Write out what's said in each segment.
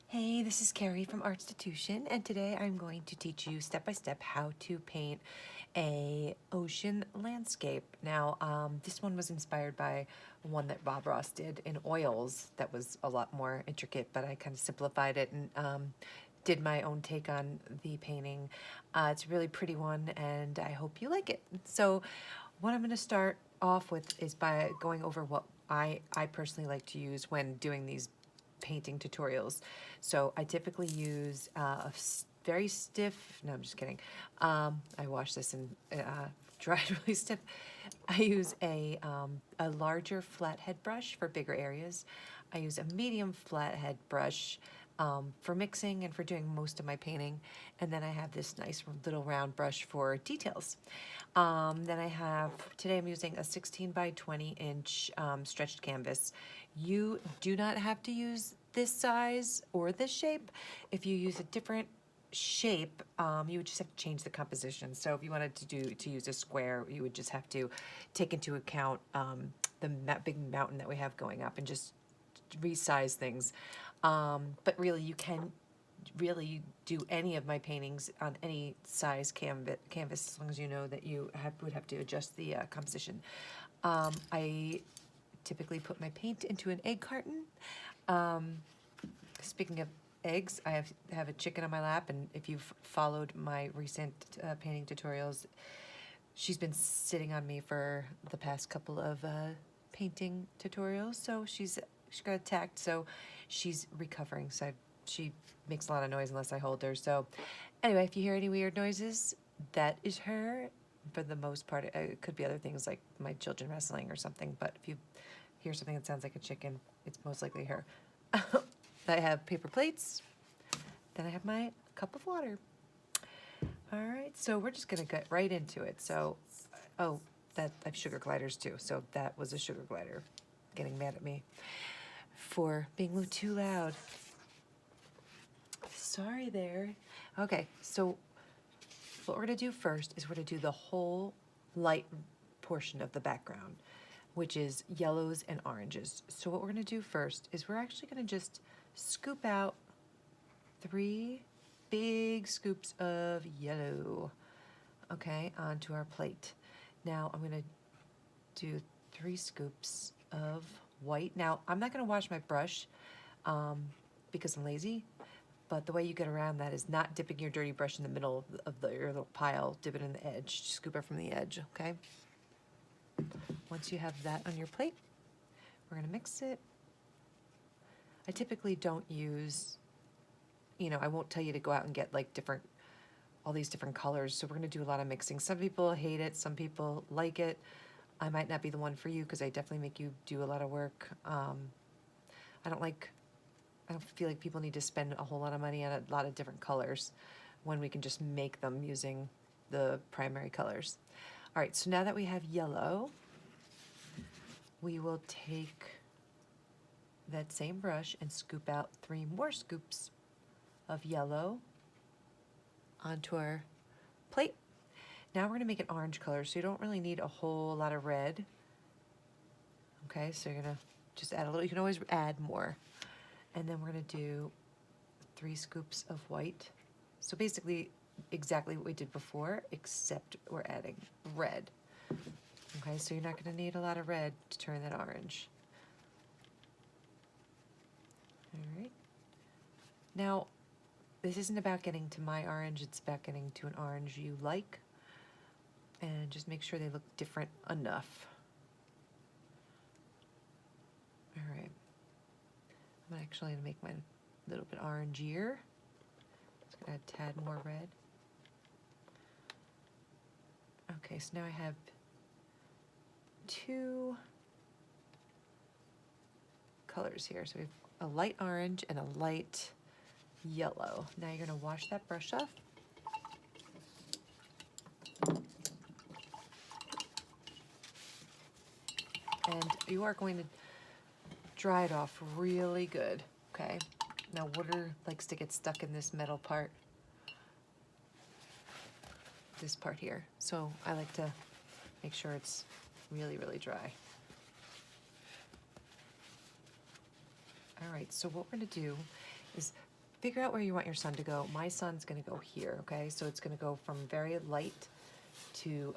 Hey, this is Carrie from Artstitution, and today I'm going to teach you step by step how to paint a ocean landscape. Now, this one was inspired by one that Bob Ross did in oils that was a lot more intricate, but I kind of simplified it and did my own take on the painting. It's a really pretty one, and I hope you like it. So, what I'm going to start off with is by going over what I personally like to use when doing these painting tutorials. So I typically use very stiff, no, I'm just kidding. I wash this and dried really stiff. I use a larger flathead brush for bigger areas. I use a medium flathead brush for mixing and for doing most of my painting. And then I have this nice little round brush for details. Then I have, today I'm using a 16 by 20 inch stretched canvas. You do not have to use this size or this shape. If you use a different shape, you would just have to change the composition. So if you wanted to use a square, you would just have to take into account the big mountain that we have going up and just resize things. But really, you can really do any of my paintings on any size canvas as long as you know that you would have to adjust the composition. I typically put my paint into an egg carton. Speaking of eggs, I have a chicken on my lap, and if you've followed my recent painting tutorials, she's been sitting on me for the past couple of painting tutorials. So she got attacked, so she's recovering. So she makes a lot of noise unless I hold her. So anyway, if you hear any weird noises, that is her. For the most part, it could be other things like my children wrestling or something. But if you hear something that sounds like a chicken, it's most likely her. I have paper plates. Then I have my cup of water. All right, so we're just gonna get right into it. So, oh, I have sugar gliders too. So that was a sugar glider getting mad at me for being too loud. Sorry there. Okay, so what we're gonna do first is we're gonna do the whole light portion of the background, which is yellows and oranges. So what we're gonna do first is we're actually gonna just scoop out 3 big scoops of yellow, okay, onto our plate. Now I'm gonna do 3 scoops of white. Now I'm not gonna wash my brush because I'm lazy, but the way you get around that is not dipping your dirty brush in the middle of your little pile, dip it in the edge, scoop it from the edge, okay? Once you have that on your plate, we're gonna mix it. I typically don't use, I won't tell you to go out and get like all these different colors. So we're gonna do a lot of mixing. Some people hate it, some people like it. I might not be the one for you because I definitely make you do a lot of work. I don't feel like people need to spend a whole lot of money on a lot of different colors when we can just make them using the primary colors. All right, so now that we have yellow, we will take that same brush and scoop out 3 more scoops of yellow onto our plate. Now we're gonna make an orange color, so you don't really need a whole lot of red. Okay, so you're gonna just add a little, you can always add more. And then we're gonna do 3 scoops of white. So basically exactly what we did before, except we're adding red. Okay, so you're not gonna need a lot of red to turn that orange. All right. Now, this isn't about getting to my orange, it's about getting to an orange you like. And just make sure they look different enough. All right. I'm actually gonna make mine a little bit orangier. Just gonna add a tad more red. Okay, so now I have 2 colors here. So we have a light orange and a light yellow. Now you're gonna wash that brush off. And you are going to dry it off really good, okay? Now water likes to get stuck in this metal part, this part here. So I like to make sure it's really, really dry. All right, so what we're gonna do is figure out where you want your sun to go. My sun's gonna go here, okay? So it's gonna go from very light to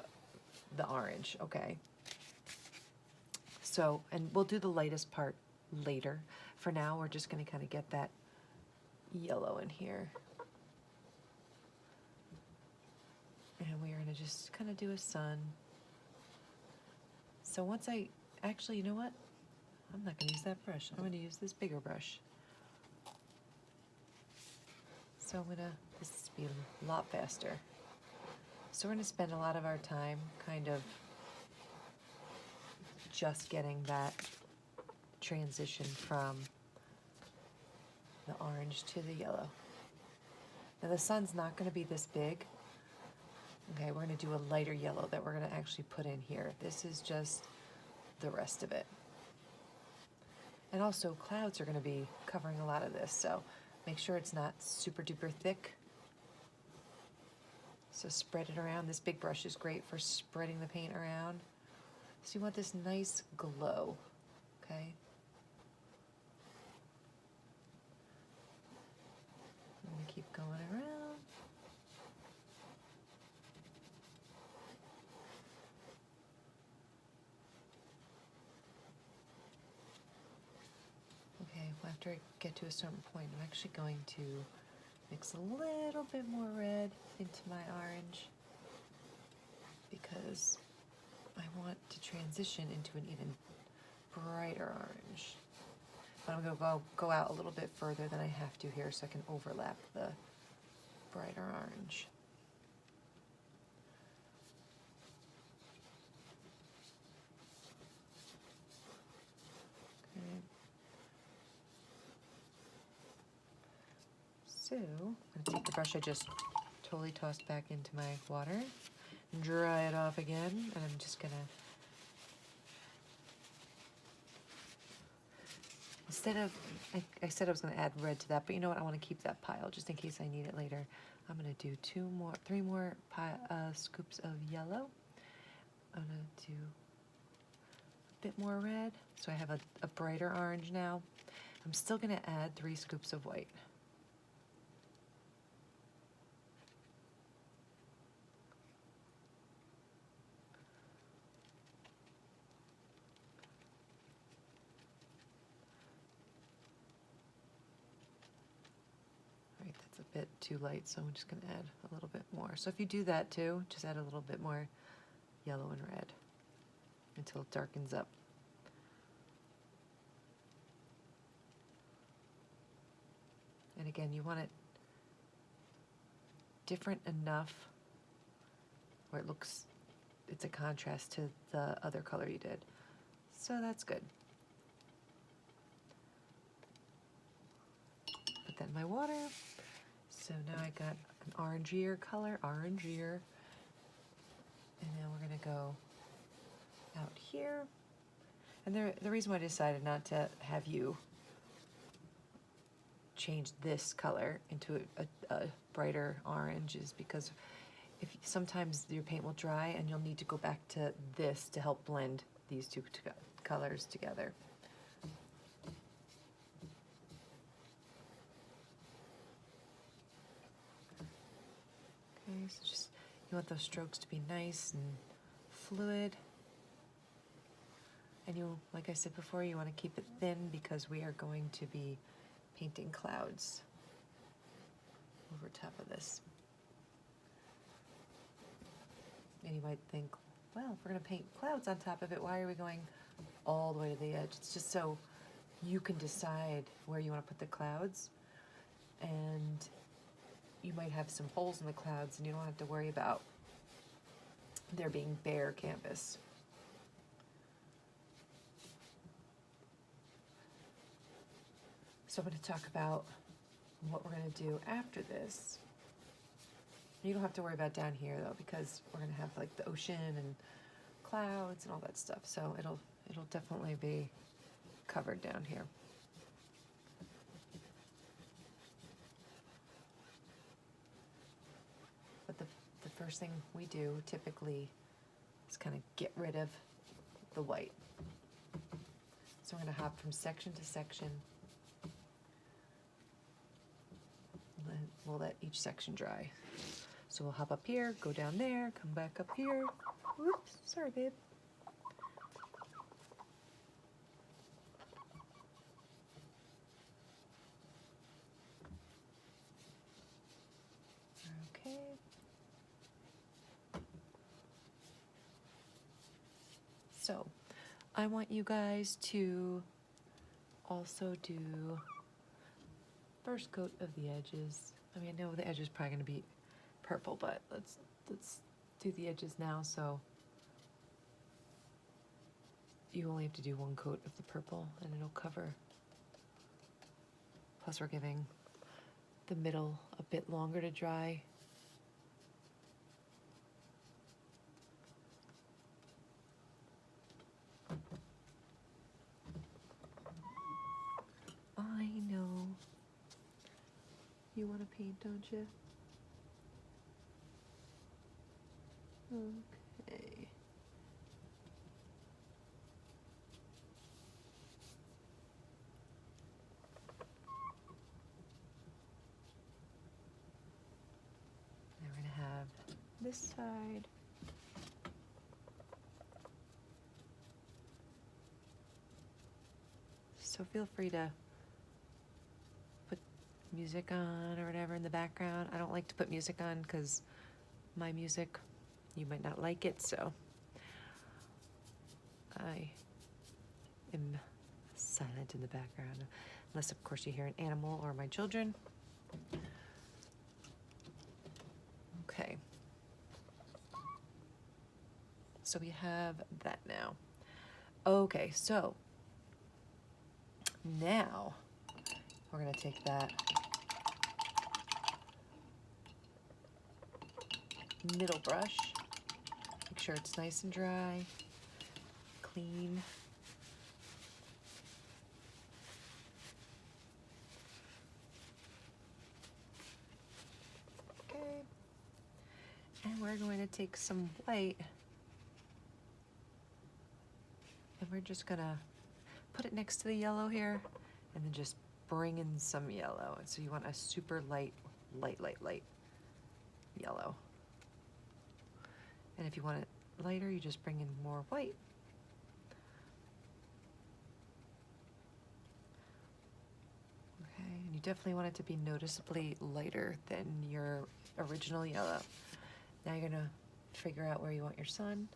the orange, okay? So, and we'll do the lightest part later. For now, we're just gonna kind of get that yellow in here. And we are gonna just kind of do a sun. So once actually, you know what? I'm not gonna use that brush. I'm gonna use this bigger brush. So this will be a lot faster. So we're gonna spend a lot of our time kind of just getting that transition from the orange to the yellow. Now the sun's not gonna be this big. Okay, we're gonna do a lighter yellow that we're gonna actually put in here. This is just the rest of it. And also clouds are gonna be covering a lot of this, so make sure it's not super duper thick. So spread it around. This big brush is great for spreading the paint around. So you want this nice glow, okay? I'm gonna keep going around. Okay, well, after I get to a certain point, I'm actually going to mix a little bit more red into my orange because I want to transition into an even brighter orange. But I'm gonna go out a little bit further than I have to here so I can overlap the brighter orange. Okay. So I'm gonna take the brush I just totally tossed back into my water, dry it off again, and I'm just gonna, instead of, I said I was gonna add red to that, but you know what, I wanna keep that pile just in case I need it later. I'm gonna do three more scoops of yellow. I'm gonna do a bit more red, so I have a brighter orange now. I'm still gonna add 3 scoops of white. All right, that's a bit too light, so I'm just gonna add a little bit more. So if you do that too, just add a little bit more yellow and red until it darkens up. And again, you want it different enough where it's a contrast to the other color you did. So that's good. Put that in my water. So now I got an orangier color, orangier. And now we're gonna go out here. And the reason why I decided not to have you change this color into a brighter orange is because sometimes your paint will dry and you'll need to go back to this to help blend these two colors together. Okay, so just, you want those strokes to be nice and fluid. And like I said before, you want to keep it thin because we are going to be painting clouds over top of this. And you might think, well, if we're going to paint clouds on top of it, why are we going all the way to the edge? It's just so you can decide where you want to put the clouds. And you might have some holes in the clouds and you don't have to worry about there being bare canvas. So I'm going to talk about what we're going to do after this. You don't have to worry about down here though, because we're going to have like the ocean and clouds and all that stuff. So it'll definitely be covered down here. But the first thing we do typically is kind of get rid of the white. So we're going to hop from section to section. we'll let each section dry. So we'll hop up here, go down there, come back up here. Whoops, sorry, babe. Okay. So I want you guys to also do first coat of the edges. I mean, I know the edge is probably going to be purple, but let's do the edges now. So you only have to do one coat of the purple and it'll cover. Plus we're giving the middle a bit longer to dry. I know. You want to paint, don't you? Okay. Now we're going to have this side. So feel free to put music on or whatever in the background. I don't like to put music on because my music, you might not like it, so I am silent in the background. Unless, of course, you hear an animal or my children. Okay. So we have that now. Okay, so now we're going to take that middle brush, make sure it's nice and dry, clean. Okay. And we're going to take some white and we're just going to put it next to the yellow here and then just bring in some yellow. And so you want a super light yellow. And if you want it lighter, you just bring in more white. Okay, and you definitely want it to be noticeably lighter than your original yellow. Now you're gonna figure out where you want your sun.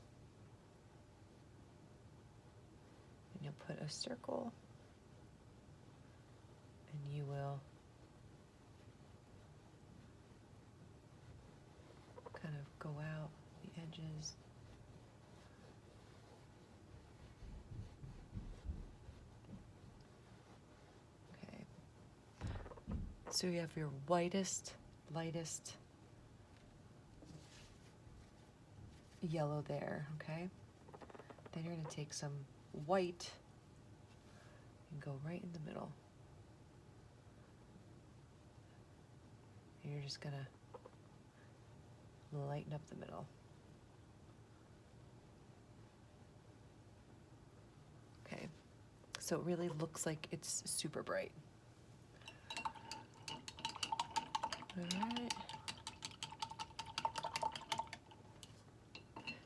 And you'll put a circle. And you will kind of go out the edges. Okay. So you have your whitest, lightest yellow there, okay? Then you're going to take some white and go right in the middle. And you're just going to lighten up the middle. Okay, so it really looks like it's super bright. All right.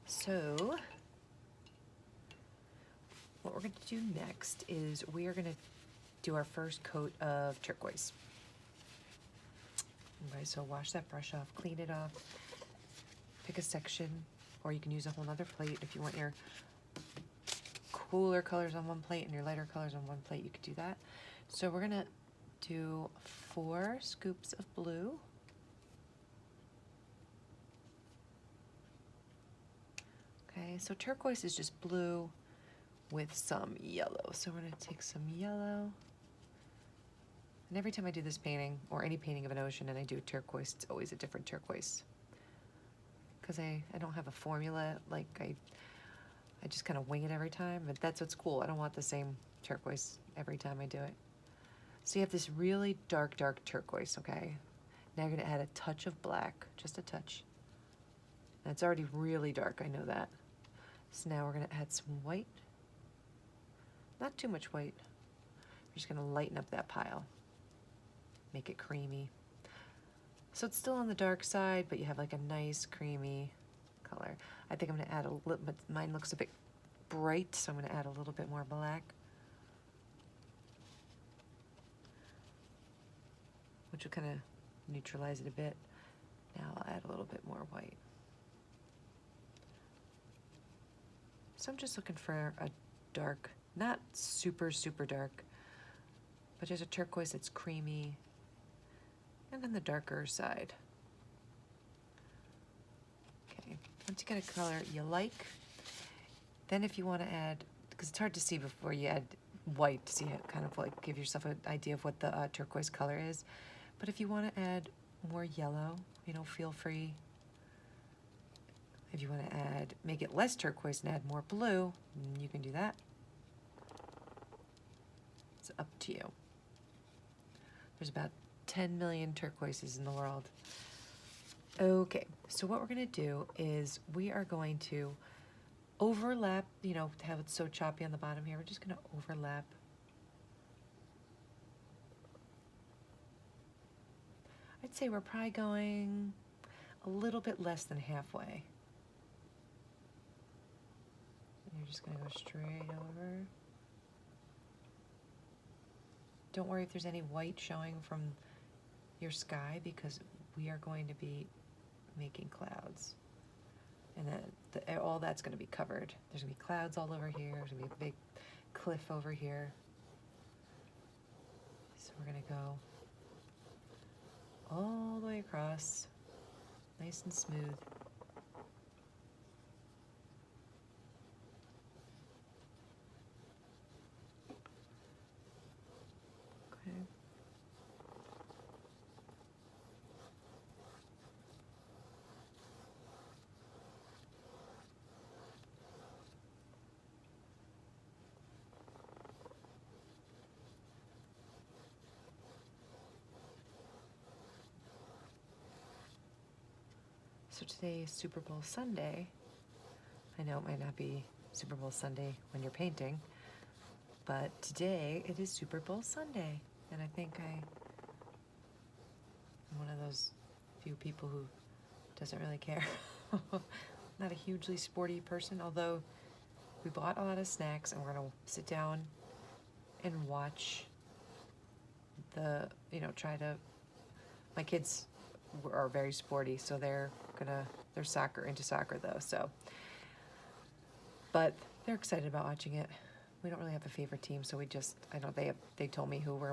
So what we're going to do next is we are going to do our first coat of turquoise. Okay, so wash that brush off, clean it off, pick a section, or you can use a whole nother plate. If you want your cooler colors on one plate and your lighter colors on one plate, you could do that. So we're going to do 4 scoops of blue. Okay, so turquoise is just blue with some yellow. So we're going to take some yellow. And every time I do this painting, or any painting of an ocean, and I do a turquoise, it's always a different turquoise. Because I don't have a formula, like I just kind of wing it every time, but that's what's cool. I don't want the same turquoise every time I do it. So you have this really dark turquoise, okay? Now you're gonna add a touch of black, just a touch. And it's already really dark, I know that. So now we're gonna add some white. Not too much white. We're just gonna lighten up that pile. Make it creamy. So it's still on the dark side, but you have like a nice creamy color. I think I'm gonna add a little, but mine looks a bit bright, so I'm gonna add a little bit more black, which will kind of neutralize it a bit. Now I'll add a little bit more white. So I'm just looking for a dark, not super, super dark, but there's a turquoise that's creamy, and then the darker side. Okay, once you get a color you like, then if you want to add, because it's hard to see before you add white to see it, kind of like give yourself an idea of what the turquoise color is. But if you want to add more yellow, you know, feel free. If you want to add, make it less turquoise and add more blue, you can do that. It's up to you. There's about 10 million turquoises in the world. Okay, so what we're gonna do is we are going to overlap, you know, have it so choppy on the bottom here. We're just gonna overlap. I'd say we're probably going a little bit less than halfway. You're just gonna go straight over. Don't worry if there's any white showing from your sky, because we are going to be making clouds. And then all that's gonna be covered. There's gonna be clouds all over here. There's gonna be a big cliff over here. So we're gonna go all the way across, nice and smooth. Okay. So today is Super Bowl Sunday. I know it might not be Super Bowl Sunday when you're painting, but today it is Super Bowl Sunday. And I think I'm one of those few people who doesn't really care. Not a hugely sporty person, although we bought a lot of snacks and we're gonna sit down and watch the, you know, my kids are very sporty, so they're into soccer though, so. But they're excited about watching it. We don't really have a favorite team, so I know they told me who we're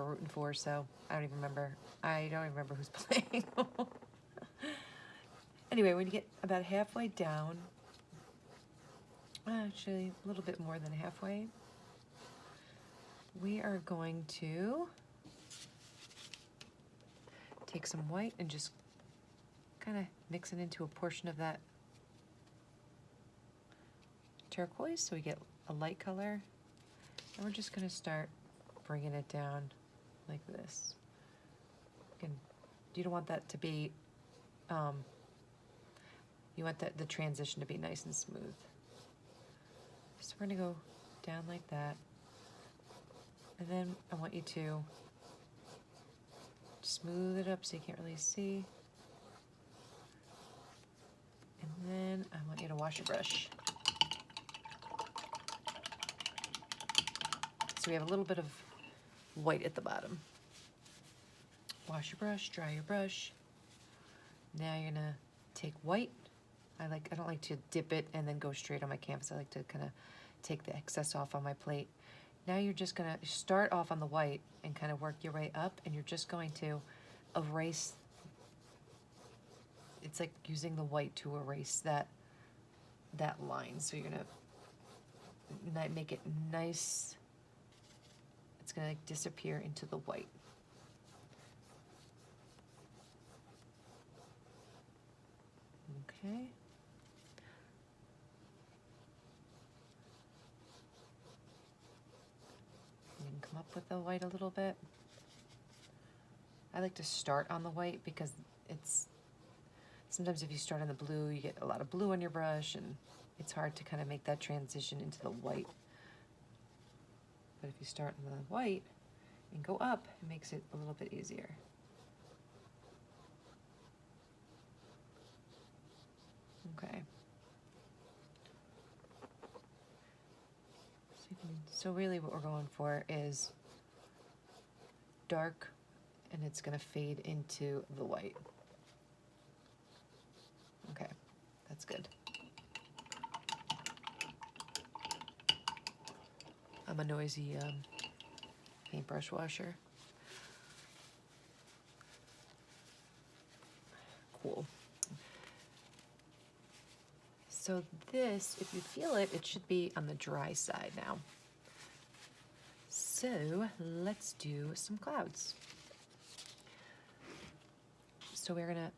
rooting for, so I don't even remember who's playing. Anyway, when you get about halfway down, actually a little bit more than halfway, we are going to take some white and just kind of mix it into a portion of that turquoise, so we get a light color. And we're just going to start bringing it down like this. You don't want that to be, you want the transition to be nice and smooth. So we're going to go down like that. And then I want you to smooth it up so you can't really see. And then I want you to wash your brush. So we have a little bit of white at the bottom. Wash your brush, dry your brush. Now you're gonna take white. I don't like to dip it and then go straight on my canvas. I like to kind of take the excess off on my plate. Now you're just gonna start off on the white and kind of work your way up, and you're just going to erase. It's like using the white to erase that line. So you're gonna make it nice. It's gonna like disappear into the white. Okay. You can come up with the white a little bit. I like to start on the white because sometimes if you start on the blue, you get a lot of blue on your brush, and it's hard to kind of make that transition into the white. But if you start on the white and go up, it makes it a little bit easier. Okay. So really what we're going for is dark, and it's going to fade into the white. Okay, that's good. I'm a noisy paintbrush washer. Cool. So this, if you feel it, it should be on the dry side now. So let's do some clouds. So we're gonna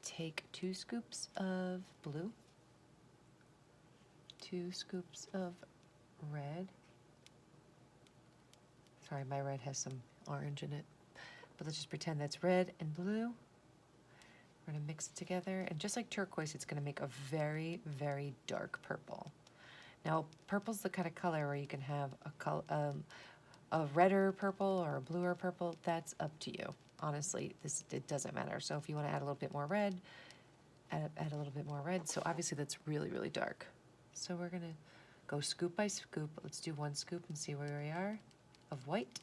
take 2 scoops of blue, 2 scoops of red. Sorry, my red has some orange in it, but let's just pretend that's red and blue. We're gonna mix it together, and just like turquoise, it's gonna make a very, very dark purple. Now, purple's the kind of color where you can have a redder purple or a bluer purple. That's up to you. Honestly, it doesn't matter. So if you want to add a little bit more red, add a little bit more red. So obviously that's really, really dark. So we're gonna go scoop by scoop. Let's do 1 scoop and see where we are of white.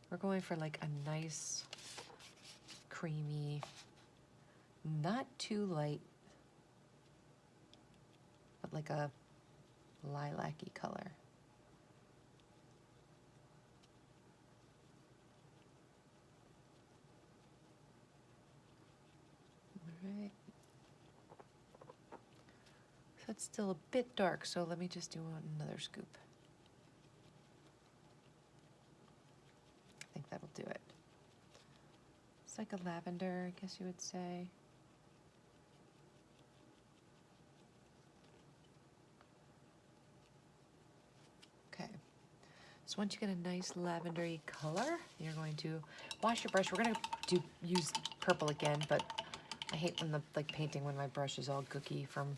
We're going for like a nice, creamy, not too light, but like a lilac-y color. All right. So it's still a bit dark, so let me just do another scoop. I think that'll do it. It's like a lavender, I guess you would say. Okay. So once you get a nice lavendery color, you're going to wash your brush. We're going to use purple again, but I hate when painting when my brush is all gooky from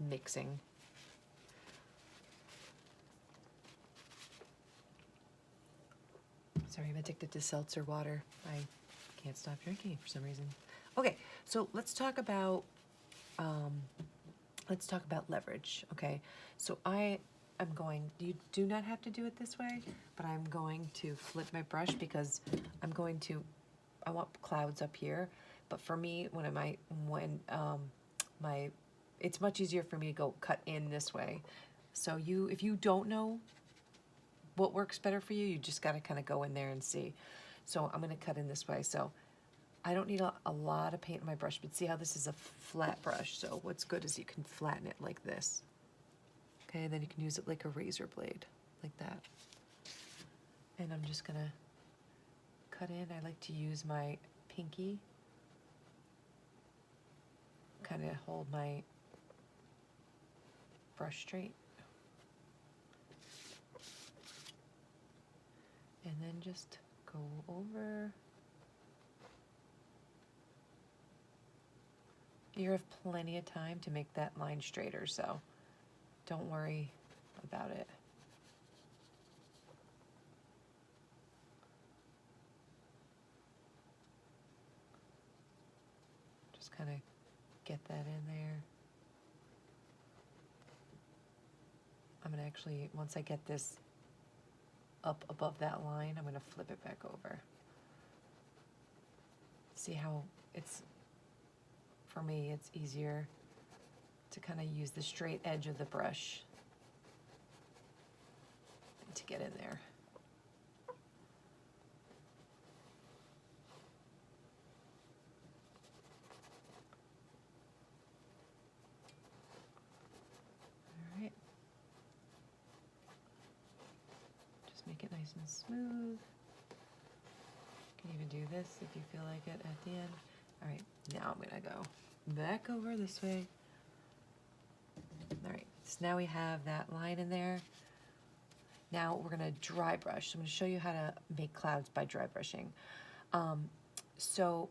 mixing. Sorry, I'm addicted to seltzer water. I can't stop drinking it for some reason. Okay, so let's talk about leverage. Okay, so I'm going. You do not have to do it this way, but I'm going to flip my brush because I want clouds up here. But for me, it's much easier for me to go cut in this way. So if you don't know what works better for you, you just got to kind of go in there and see. So I'm going to cut in this way. So I don't need a lot of paint on my brush, but see how this is a flat brush. So what's good is you can flatten it like this. Okay, and then you can use it like a razor blade, like that. And I'm just going to cut in. I like to use my pinky, kind of hold my brush straight. And then just go over. You have plenty of time to make that line straighter, so don't worry about it. Just kind of get that in there. I'm going to actually, once I get this up above that line, I'm going to flip it back over. See how for me, it's easier to kind of use the straight edge of the brush to get in there. All right. Just make it nice and smooth. You can even do this if you feel like it at the end. All right, now I'm gonna go back over this way. All right, so now we have that line in there. Now we're gonna dry brush. So I'm gonna show you how to make clouds by dry brushing. So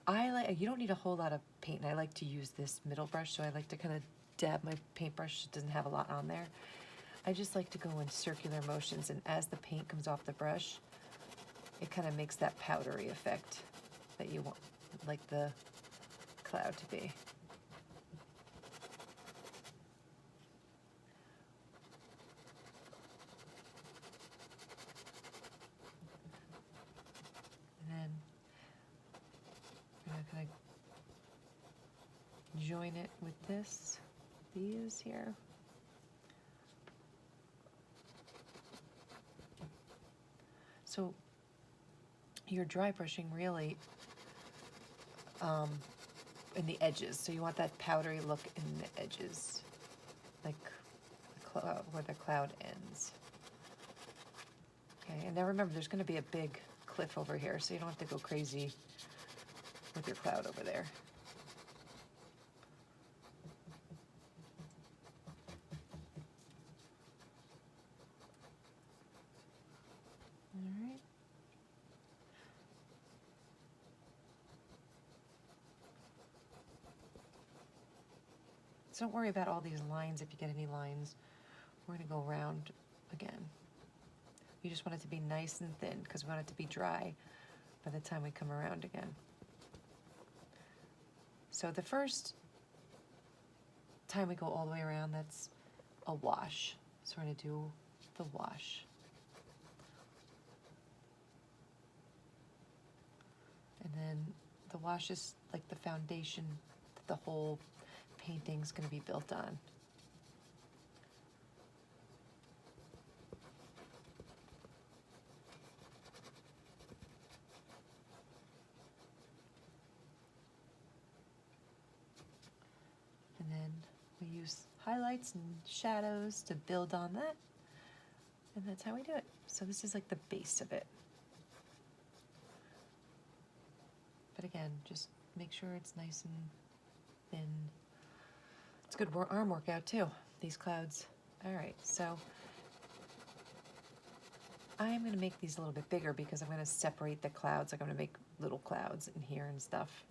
you don't need a whole lot of paint, and I like to use this middle brush, so I like to kind of dab my paintbrush. It doesn't have a lot on there. I just like to go in circular motions, and as the paint comes off the brush, it kind of makes that powdery effect. that you want, like the cloud to be. And then I'm gonna kind of join it with these here. So you're dry brushing really in the edges. So you want that powdery look in the edges, like where the cloud ends. Okay, and now remember, there's going to be a big cliff over here, so you don't have to go crazy with your cloud over there. All right. So don't worry about all these lines if you get any lines. We're going to go around again. You just want it to be nice and thin because we want it to be dry by the time we come around again. So the first time we go all the way around, that's a wash. So we're going to do the wash. And then the wash is like the foundation that the whole painting's going to be built on. And then we use highlights and shadows to build on that. And that's how we do it. So this is like the base of it. But again, just make sure it's nice and thin. It's good arm workout too, these clouds. All right, so I'm gonna make these a little bit bigger because I'm gonna separate the clouds. Like I'm gonna make little clouds in here and stuff.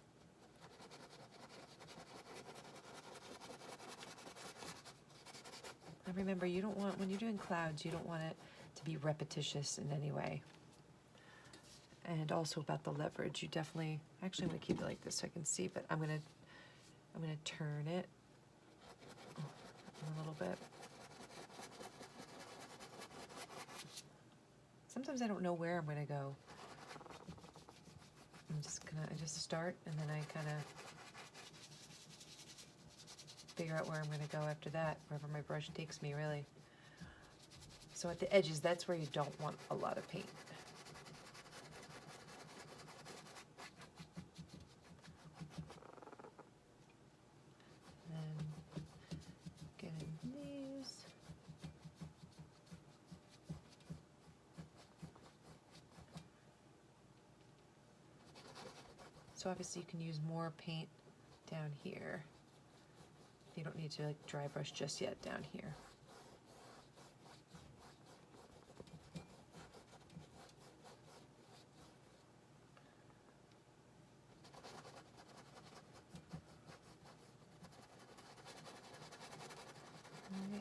And remember, you don't want, when you're doing clouds, you don't want it to be repetitious in any way. And also about the leverage, you definitely, actually I'm gonna keep it like this so I can see, but I'm gonna turn it a little bit. Sometimes I don't know where I'm gonna go. I just start and then I kind of figure out where I'm gonna go after that, wherever my brush takes me really. So at the edges, that's where you don't want a lot of paint. So obviously you can use more paint down here. You don't need to like dry brush just yet down here.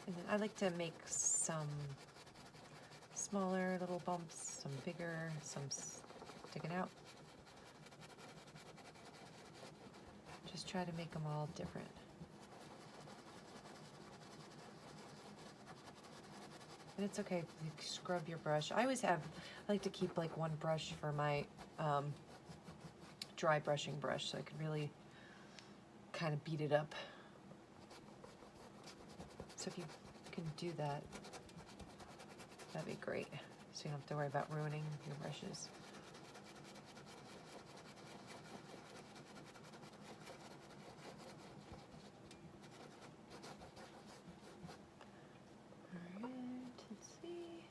And then I like to make some smaller little bumps, some bigger, some sticking out. Just try to make them all different. And it's okay, you scrub your brush. I like to keep like one brush for my dry brushing brush so I can really kind of beat it up. So if you can do that, that'd be great. So you don't have to worry about ruining your brushes. All right, let's see.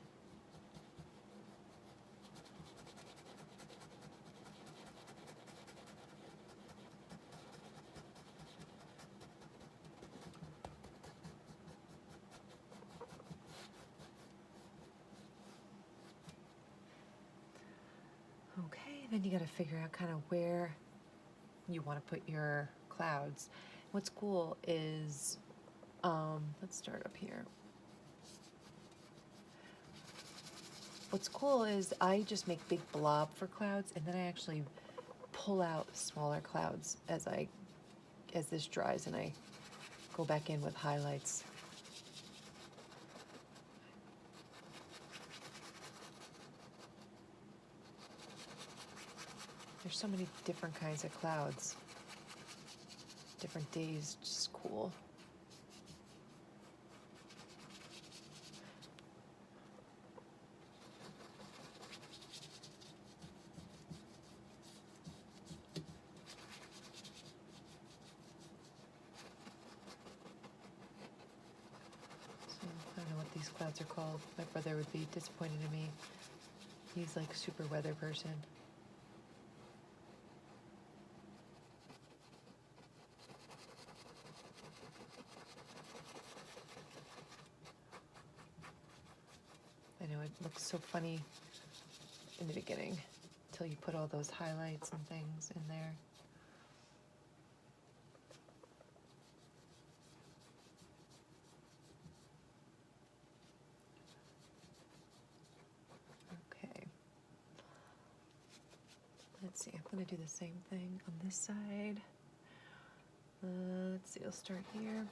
Okay, then you got to figure out kind of where you want to put your clouds. What's cool is, let's start up here. What's cool is I just make big blob for clouds, and then I actually pull out smaller clouds as this dries and I go back in with highlights. There's so many different kinds of clouds. Different days, just cool. I don't know what these clouds are called. My brother would be disappointed in me. He's like a super weather person. I know it looks so funny in the beginning until you put all those highlights and things in there. Okay. Let's see, I'm going to do the same thing on this side. Let's see, I'll start here.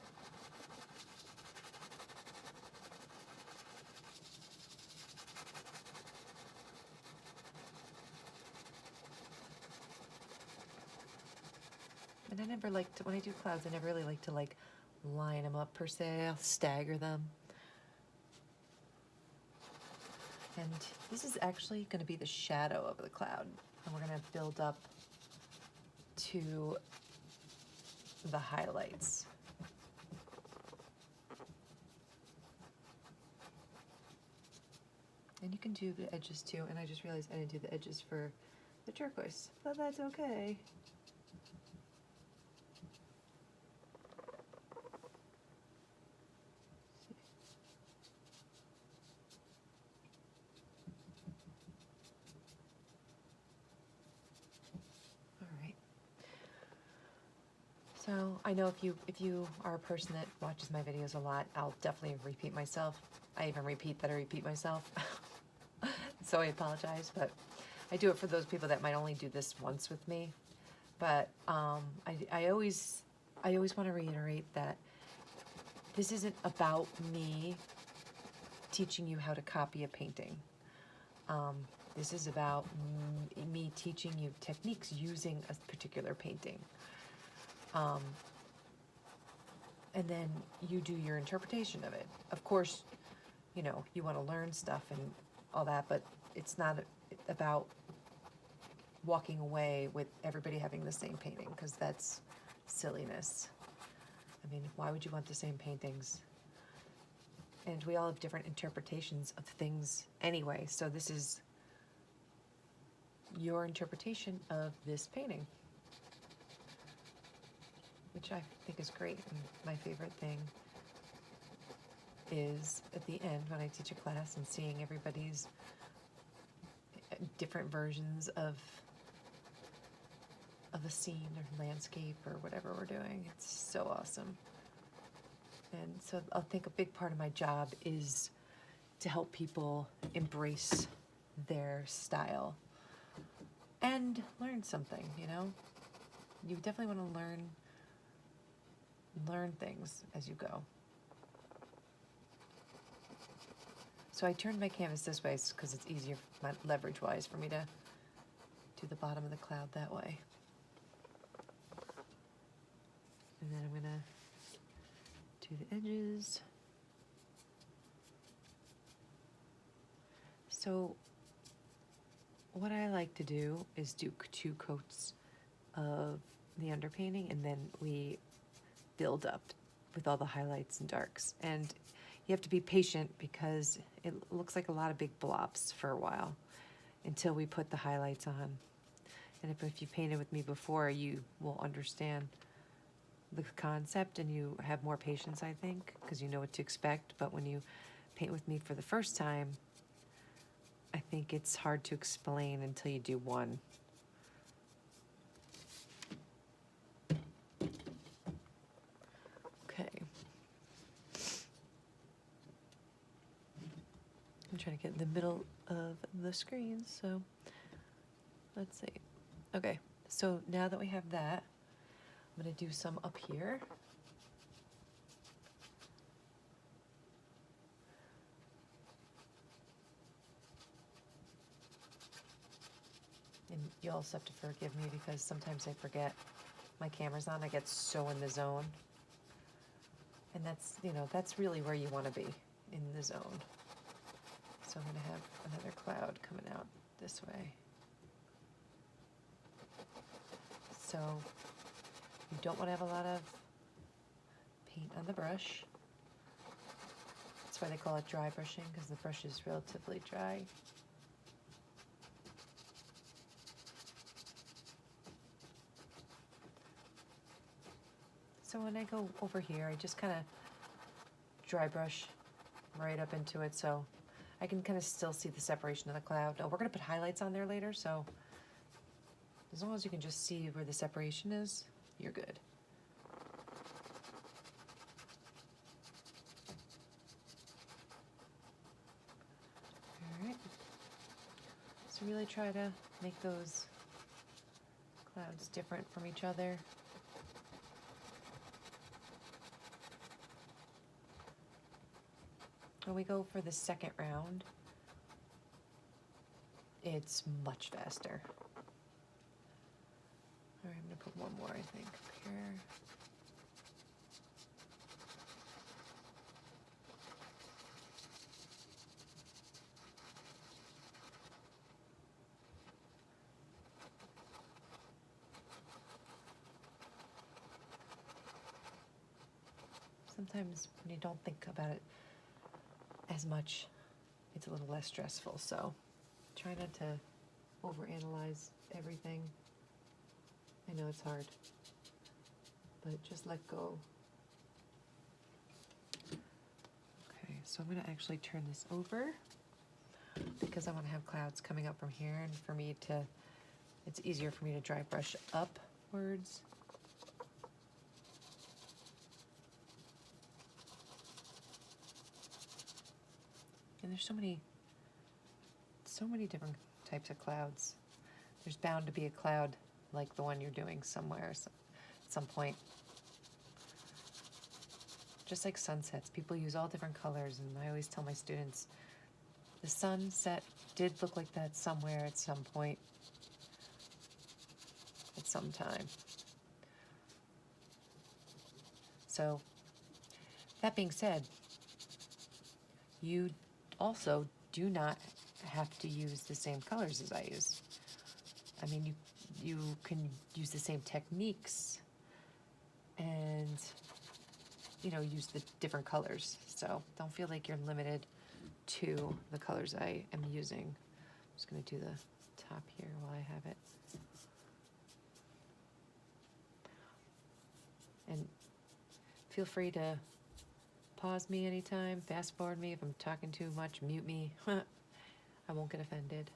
And I never like to, when I do clouds, I never really like to like line them up per se. I'll stagger them. And this is actually going to be the shadow of the cloud. And we're going to build up to the highlights. And you can do the edges too. And I just realized I didn't do the edges for the turquoise, but that's okay. So I know if you are a person that watches my videos a lot, I'll definitely repeat myself. I even repeat that I repeat myself. So I apologize, but I do it for those people that might only do this once with me. But I always want to reiterate that this isn't about me teaching you how to copy a painting. This is about me teaching you techniques using a particular painting. And then you do your interpretation of it. Of course, you know, you want to learn stuff and all that, but it's not about walking away with everybody having the same painting, because that's silliness. I mean, why would you want the same paintings? And we all have different interpretations of things anyway, so this is your interpretation of this painting, which I think is great. And my favorite thing is at the end when I teach a class and seeing everybody's different versions of a scene or landscape or whatever we're doing. It's so awesome. And so I think a big part of my job is to help people embrace their style and learn something, you know? You definitely want to learn things as you go. So I turned my canvas this way because it's easier, leverage-wise, for me to do the bottom of the cloud that way. And then I'm gonna do the edges. So what I like to do is do 2 coats of the underpainting, and then we build up with all the highlights and darks. And you have to be patient because it looks like a lot of big blobs for a while until we put the highlights on. And if you painted with me before, you will understand the concept and you have more patience, I think, because you know what to expect. But when you paint with me for the first time, I think it's hard to explain until you do one. Okay. I'm trying to get in the middle of the screen, so let's see. Okay, So now that we have that, I'm going to do some up here. And you also have to forgive me because sometimes I forget my camera's on. I get so in the zone. And that's, you know, that's really where you want to be, in the zone. So I'm going to have another cloud coming out this way. So you don't want to have a lot of paint on the brush. That's why they call it dry brushing, because the brush is relatively dry. So when I go over here, I just kind of dry brush right up into it so I can kind of still see the separation of the cloud. Now we're going to put highlights on there later, so as long as you can just see where the separation is, you're good. All right. So really try to make those clouds different from each other. When we go for the second round, it's much faster. All right, I'm gonna put one more, I think, up here. Sometimes when you don't think about it as much, it's a little less stressful, so try not to overanalyze everything. I know it's hard, but just let go. Okay, so I'm gonna actually turn this over because I wanna have clouds coming up from here, and for me to, it's easier for me to dry brush upwards. And there's so many different types of clouds. There's bound to be a cloud like the one you're doing somewhere at some point. Just like sunsets, people use all different colors, and I always tell my students, the sunset did look like that somewhere at some point, at some time. So, that being said, you also do not have to use the same colors as I use. I mean, you can use the same techniques and, you know, use the different colors. So don't feel like you're limited to the colors I am using. I'm just going to do the top here while I have it. And feel free to pause me anytime, fast forward me if I'm talking too much, mute me. I won't get offended.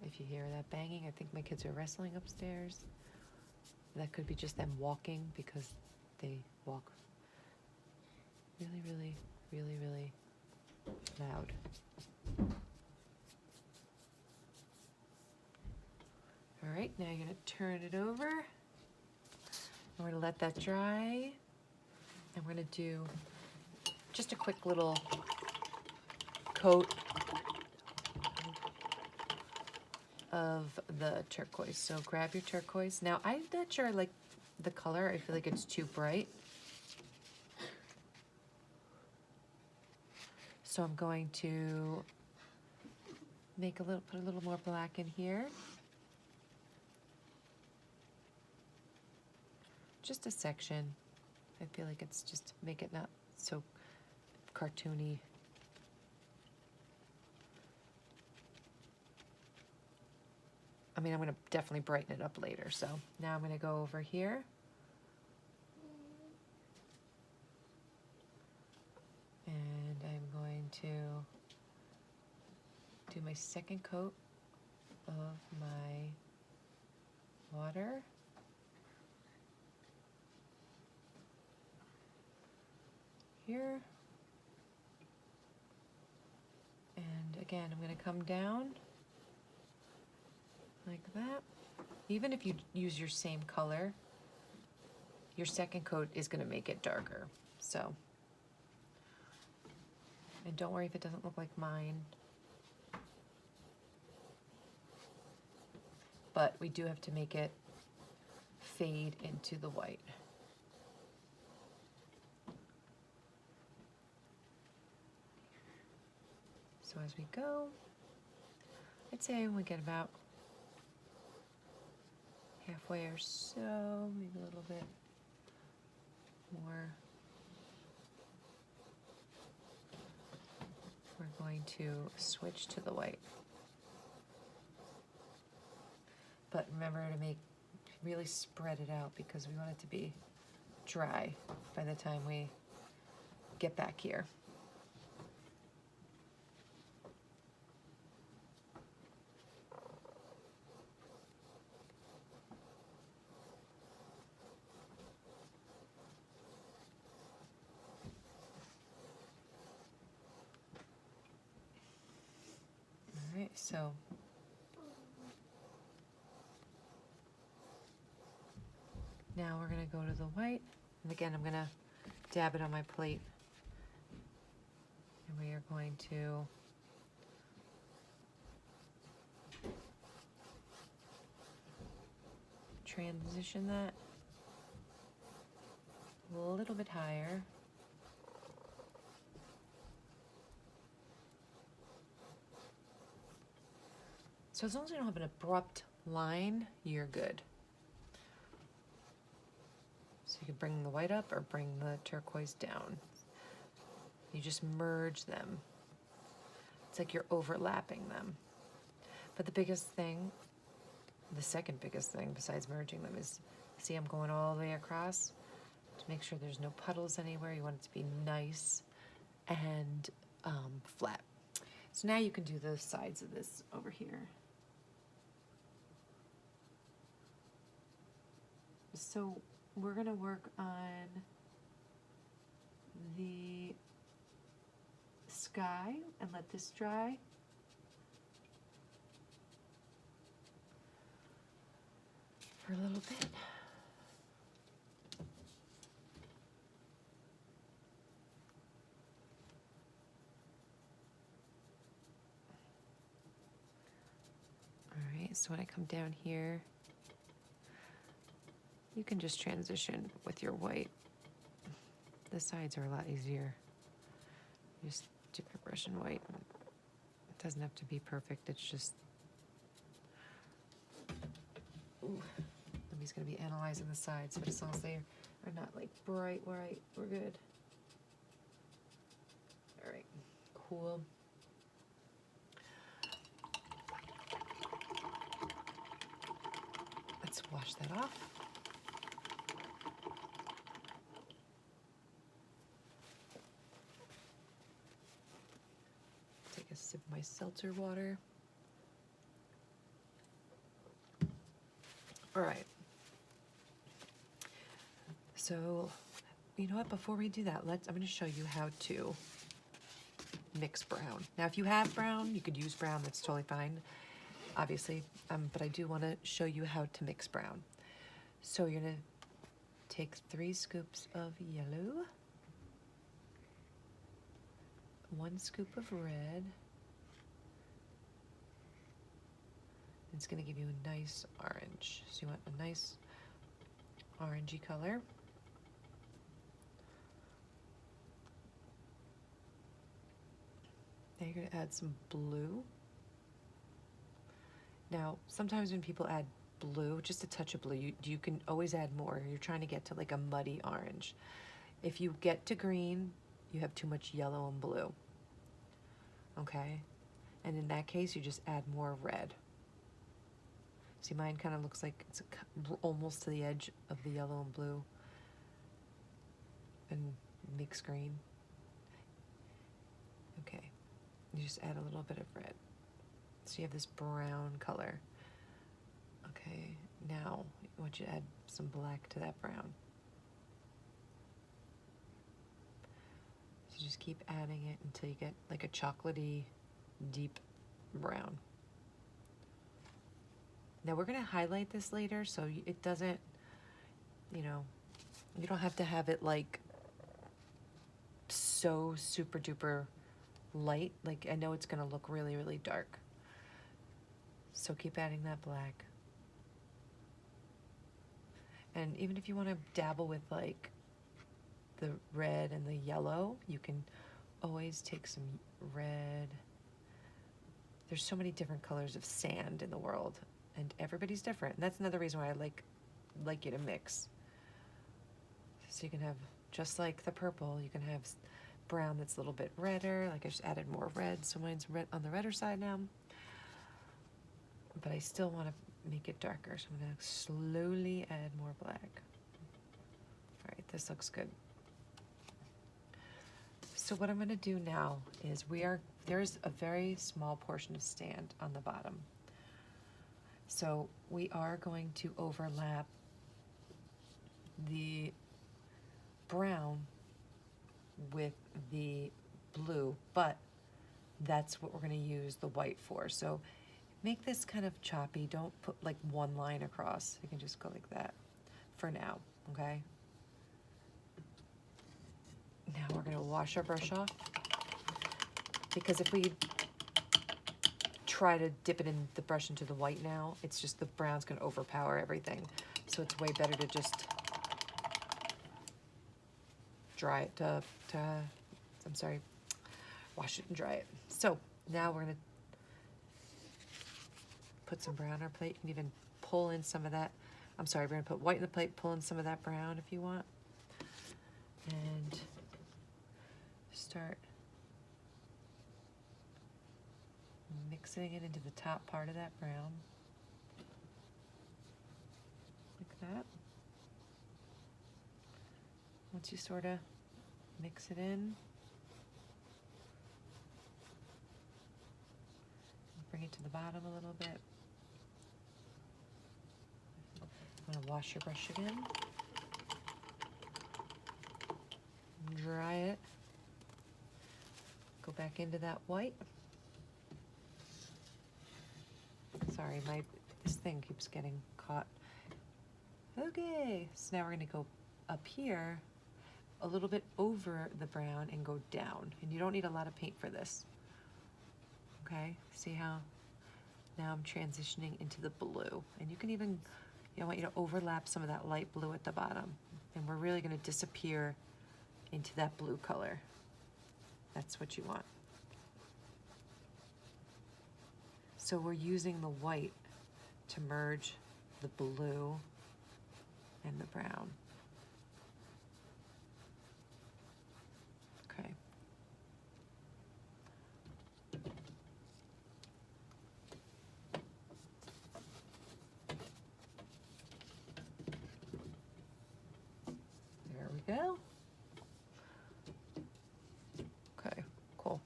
If you hear that banging, I think my kids are wrestling upstairs. That could be just them walking because they walk really, really, really, really loud. All right, now you're gonna turn it over. And we're gonna let that dry. And we're gonna do just a quick little coat of the turquoise. So grab your turquoise. Now, I'm not sure I like the color. I feel like it's too bright. So I'm going to put a little more black in here. Just a section. I feel like it's just make it not so cartoony. I mean, I'm going to definitely brighten it up later. So now I'm going to go over here. And I'm going to do my second coat of my water. Here. again, I'm going to come down like that. Even if you use your same color, your second coat is going to make it darker. So, and don't worry if it doesn't look like mine. But we do have to make it fade into the white. So as we go, I'd say we get about halfway or so, maybe a little bit more. We're going to switch to the white. But remember to really spread it out because we want it to be dry by the time we get back here. All right, so now we're going to go to the white. And again, I'm going to dab it on my plate. And we are going to transition that a little bit higher. So as long as you don't have an abrupt line, you're good. So you can bring the white up or bring the turquoise down. You just merge them. It's like you're overlapping them. But the biggest thing, the second biggest thing besides merging them is, see I'm going all the way across to make sure there's no puddles anywhere. You want it to be nice and flat. So now you can do the sides of this over here. So we're gonna work on the sky and let this dry. For a little bit. All right, so when I come down here, you can just transition with your white. The sides are a lot easier. Just dip your brush in white. It doesn't have to be perfect, it's just... Ooh. He's going to be analyzing the sides, but as long as they are not like bright white, we're good. All right, cool. Let's wash that off. Take a sip of my seltzer water. All right. So, you know what, before we do that, I'm going to show you how to mix brown. Now, if you have brown, you could use brown, that's totally fine, obviously, but I do want to show you how to mix brown. So you're going to take 3 scoops of yellow, 1 scoop of red. It's going to give you a nice orange. So you want a nice orangey color. Now you're going to add some blue. Now, sometimes when people add blue, just a touch of blue, you can always add more. You're trying to get to like a muddy orange. If you get to green, you have too much yellow and blue. Okay? And in that case, you just add more red. See, mine kind of looks like it's almost to the edge of the yellow and blue and mixed green. Okay. You just add a little bit of red. So you have this brown color. Okay, now I want you to add some black to that brown. So just keep adding it until you get like a chocolatey deep brown. Now we're gonna highlight this later, so it doesn't, you know, you don't have to have it like so super duper light. Like I know it's gonna look really, really dark. So keep adding that black. And even if you want to dabble with like the red and the yellow, you can always take some red. There's so many different colors of sand in the world, and everybody's different. And that's another reason why I like you to mix. So you can have, just like the purple, you can have brown that's a little bit redder. Like I just added more red, so mine's red on the redder side now. But I still want to make it darker, so I'm going to slowly add more black. All right, this looks good. So what I'm going to do now is there's a very small portion of sand on the bottom. So we are going to overlap the brown with the blue, but that's what we're going to use the white for. So make this kind of choppy. Don't put like one line across. You can just go like that for now, okay? Now we're going to wash our brush off, because if we try to dip it in the brush into the white now, it's just the brown's going to overpower everything. So it's way better to just dry it wash it and dry it. So now we're going to put some brown on our plate. You can even pull in some of that. I'm sorry, we're going to put white in the plate, pull in some of that brown if you want. And start mixing it into the top part of that brown. Like that. Once you sort of mix it in, bring it to the bottom a little bit. I'm going to wash your brush again. Dry it. Go back into that white. Sorry, this thing keeps getting caught. Okay, so now we're going to go up here a little bit over the brown and go down. And you don't need a lot of paint for this. Okay, see how now I'm transitioning into the blue. And you can even, I want you to overlap some of that light blue at the bottom. And we're really going to disappear into that blue color. That's what you want. So we're using the white to merge the blue and the brown. Okay. There we go. Okay, cool.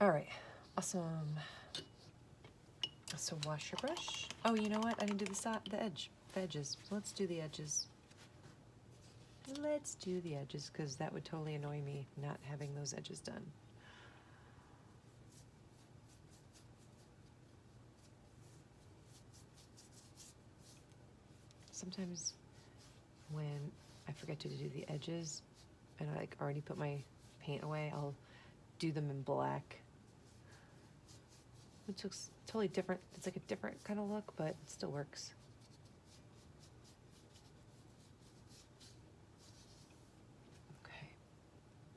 All right, awesome. So wash your brush. Oh, you know what? I didn't do the edges. So let's do the edges. Let's do the edges, because that would totally annoy me not having those edges done. Sometimes when I forget to do the edges and I like already put my paint away, I'll do them in black, which looks totally different. It's like a different kind of look, but it still works. Okay.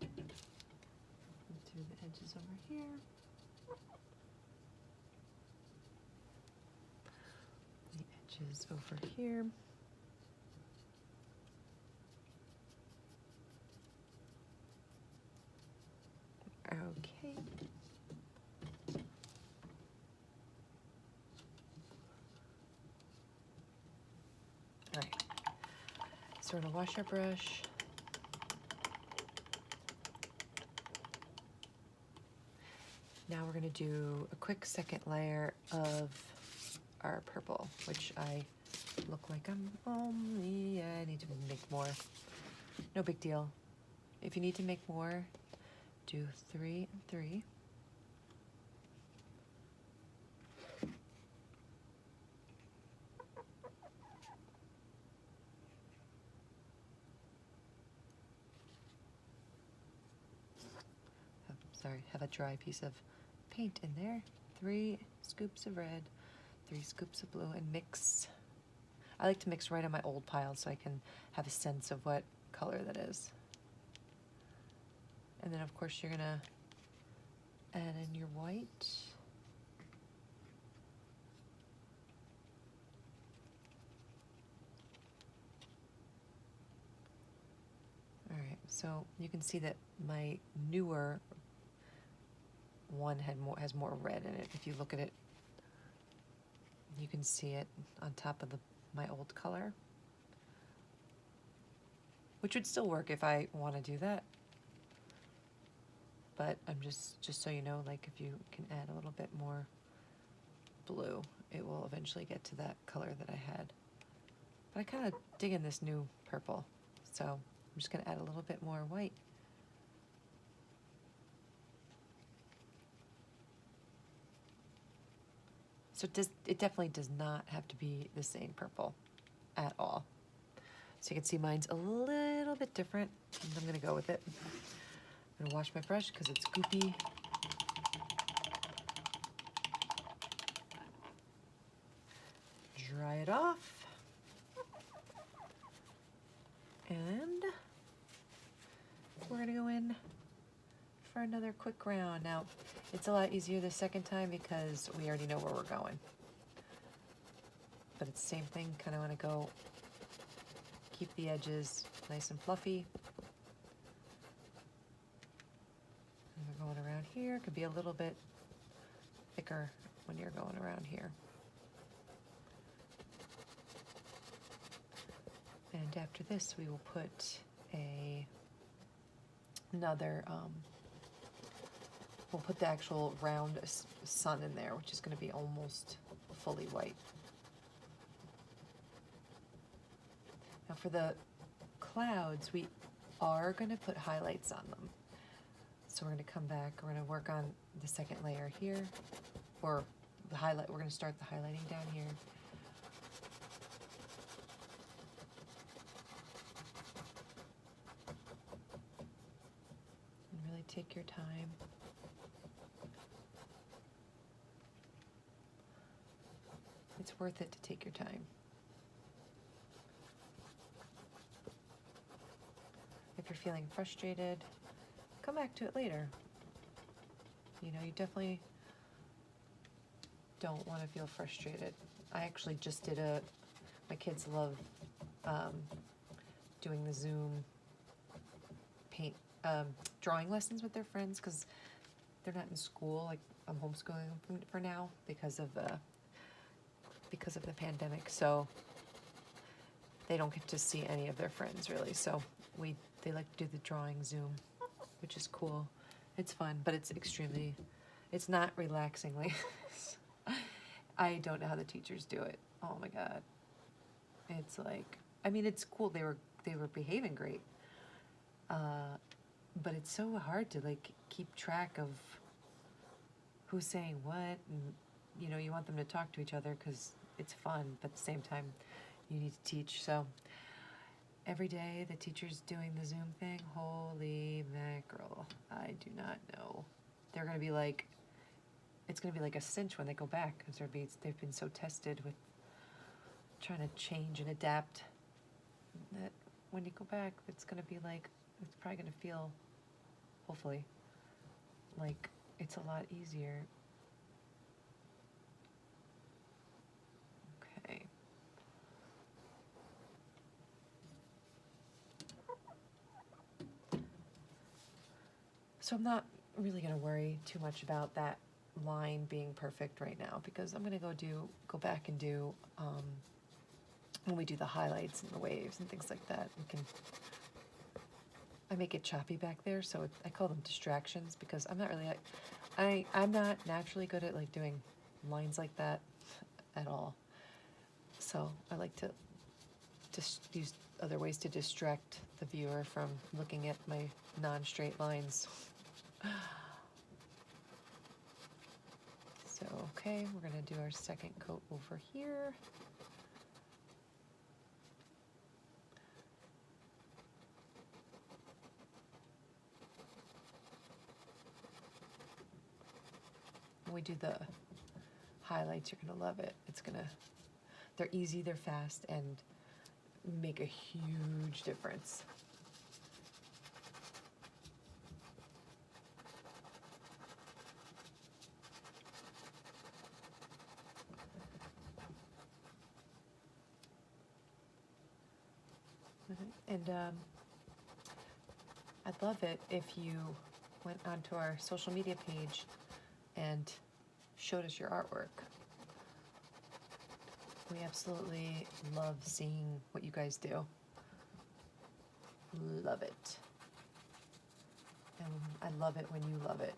Do the edges over here. The edges over here. Okay. All right. So we're gonna wash our brush. Now we're gonna do a quick second layer of our purple, which I look like I need to make more. No big deal. If you need to make more, do 3 and 3. Sorry, have a dry piece of paint in there. 3 scoops of red, 3 scoops of blue, and mix. I like to mix right on my old pile so I can have a sense of what color that is. And then of course you're gonna add in your white. All right, so you can see that my newer one has more red in it. If you look at it, you can see it on top of my old color, which would still work if I want to do that. But I'm just so you know, like if you can add a little bit more blue, it will eventually get to that color that I had. But I kind of dig in this new purple, so I'm just going to add a little bit more white. So it definitely does not have to be the same purple at all. So you can see mine's a little bit different, and I'm going to go with it. I'm going to wash my brush because it's goopy. Dry it off. And we're going to go in for another quick round. Now, it's a lot easier the second time because we already know where we're going. But it's the same thing, kind of want to go, keep the edges nice and fluffy. And we're going around here. It could be a little bit thicker when you're going around here. And after this, we will put another, we'll put the actual round sun in there, which is going to be almost fully white. Now for the clouds, we are going to put highlights on them. So we're going to come back, we're going to work on the second layer here, or the highlight, we're going to start the highlighting down here. And really take your time. It's worth it to take your time. If you're feeling frustrated, come back to it later. You know, you definitely don't want to feel frustrated. I actually just did my kids love doing the Zoom paint drawing lessons with their friends because they're not in school. Like I'm homeschooling them for now because of the pandemic. So they don't get to see any of their friends really. So they like to do the drawing Zoom, which is cool. It's fun, but it's not relaxingly. I don't know how the teachers do it. Oh my God. It's like, I mean, it's cool. They were behaving great. But it's so hard to like keep track of who's saying what, and you know, you want them to talk to each other because it's fun, but at the same time, you need to teach. So every day the teacher's doing the Zoom thing. Holy mackerel. I do not know. They're going to be like, it's going to be like a cinch when they go back because they've been so tested with trying to change and adapt that when you go back, it's going to be like, it's probably going to feel, hopefully, like it's a lot easier. Okay. So I'm not really going to worry too much about that line being perfect right now because I'm going to go back and do, when we do the highlights and the waves and things like that, I make it choppy back there, so I call them distractions because I'm not really, I'm not naturally good at like doing lines like that at all. So I like to just use other ways to distract the viewer from looking at my non-straight lines. So, okay, we're gonna do our second coat over here. When we do the highlights, you're gonna love it. They're easy, they're fast, and make a huge difference. And I'd love it if you went onto our social media page and showed us your artwork. We absolutely love seeing what you guys do. Love it. And I love it when you love it,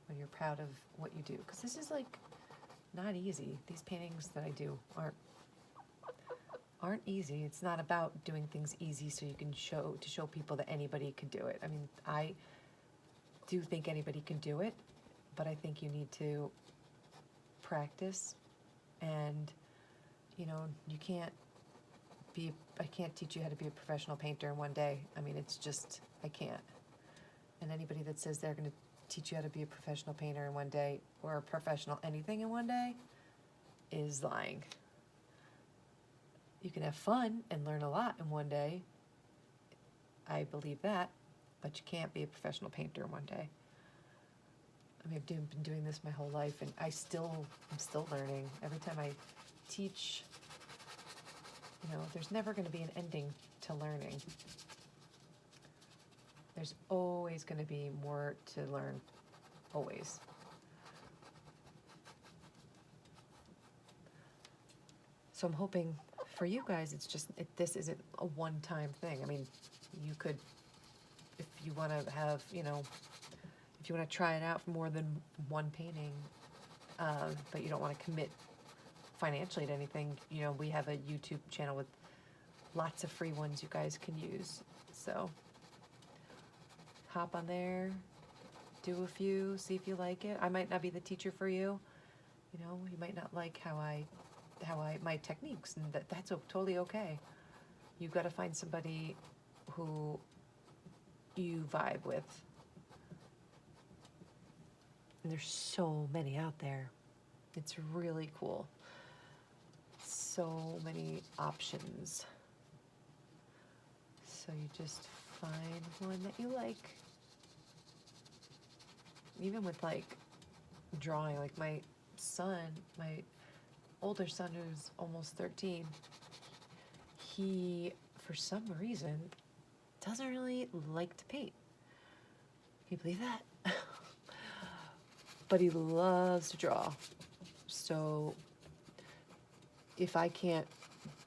when you're proud of what you do. Because this is like not easy. These paintings that I do aren't easy. It's not about doing things easy so you can show people that anybody can do it. I mean, I do think anybody can do it, but I think you need to practice, and you know, I can't teach you how to be a professional painter in one day. I mean, it's just, I can't. And anybody that says they're going to teach you how to be a professional painter in one day, or a professional anything in one day, is lying. You can have fun and learn a lot in one day. I believe that, but you can't be a professional painter in one day. I mean, I've been doing this my whole life, and I'm still learning. Every time I teach, you know, there's never going to be an ending to learning. There's always going to be more to learn, always. So I'm hoping for you guys, this isn't a one-time thing. I mean, you could, if you want to have, you know, if you want to try it out for more than one painting, but you don't want to commit financially to anything, you know, we have a YouTube channel with lots of free ones you guys can use. So hop on there, do a few, see if you like it. I might not be the teacher for you. You know, you might not like my techniques, and that's totally okay. You've got to find somebody who you vibe with. And there's so many out there. It's really cool. So many options. So you just find one that you like. Even with like drawing, like my older son who's almost 13, he, for some reason, doesn't really like to paint. Can you believe that? But he loves to draw. So if I can't,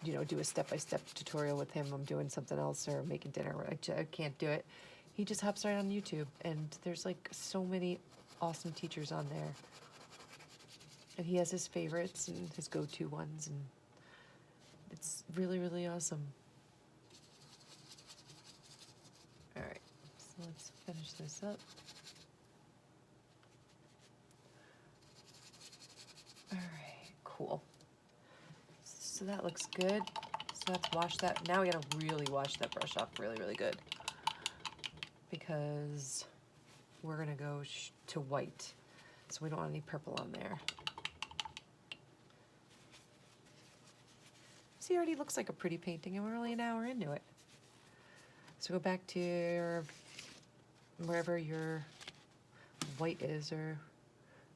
you know, do a step-by-step tutorial with him, I'm doing something else or making dinner, I can't do it. He just hops right on YouTube, and there's like so many awesome teachers on there. And he has his favorites and his go-to ones, and it's really, really awesome. All right, so let's finish this up. All right, cool. So that looks good. So let's wash that. Now we gotta really wash that brush off really, really good, because we're gonna go to white. So we don't want any purple on there. See, it already looks like a pretty painting, and we're only an hour into it. So go back to wherever your white is, or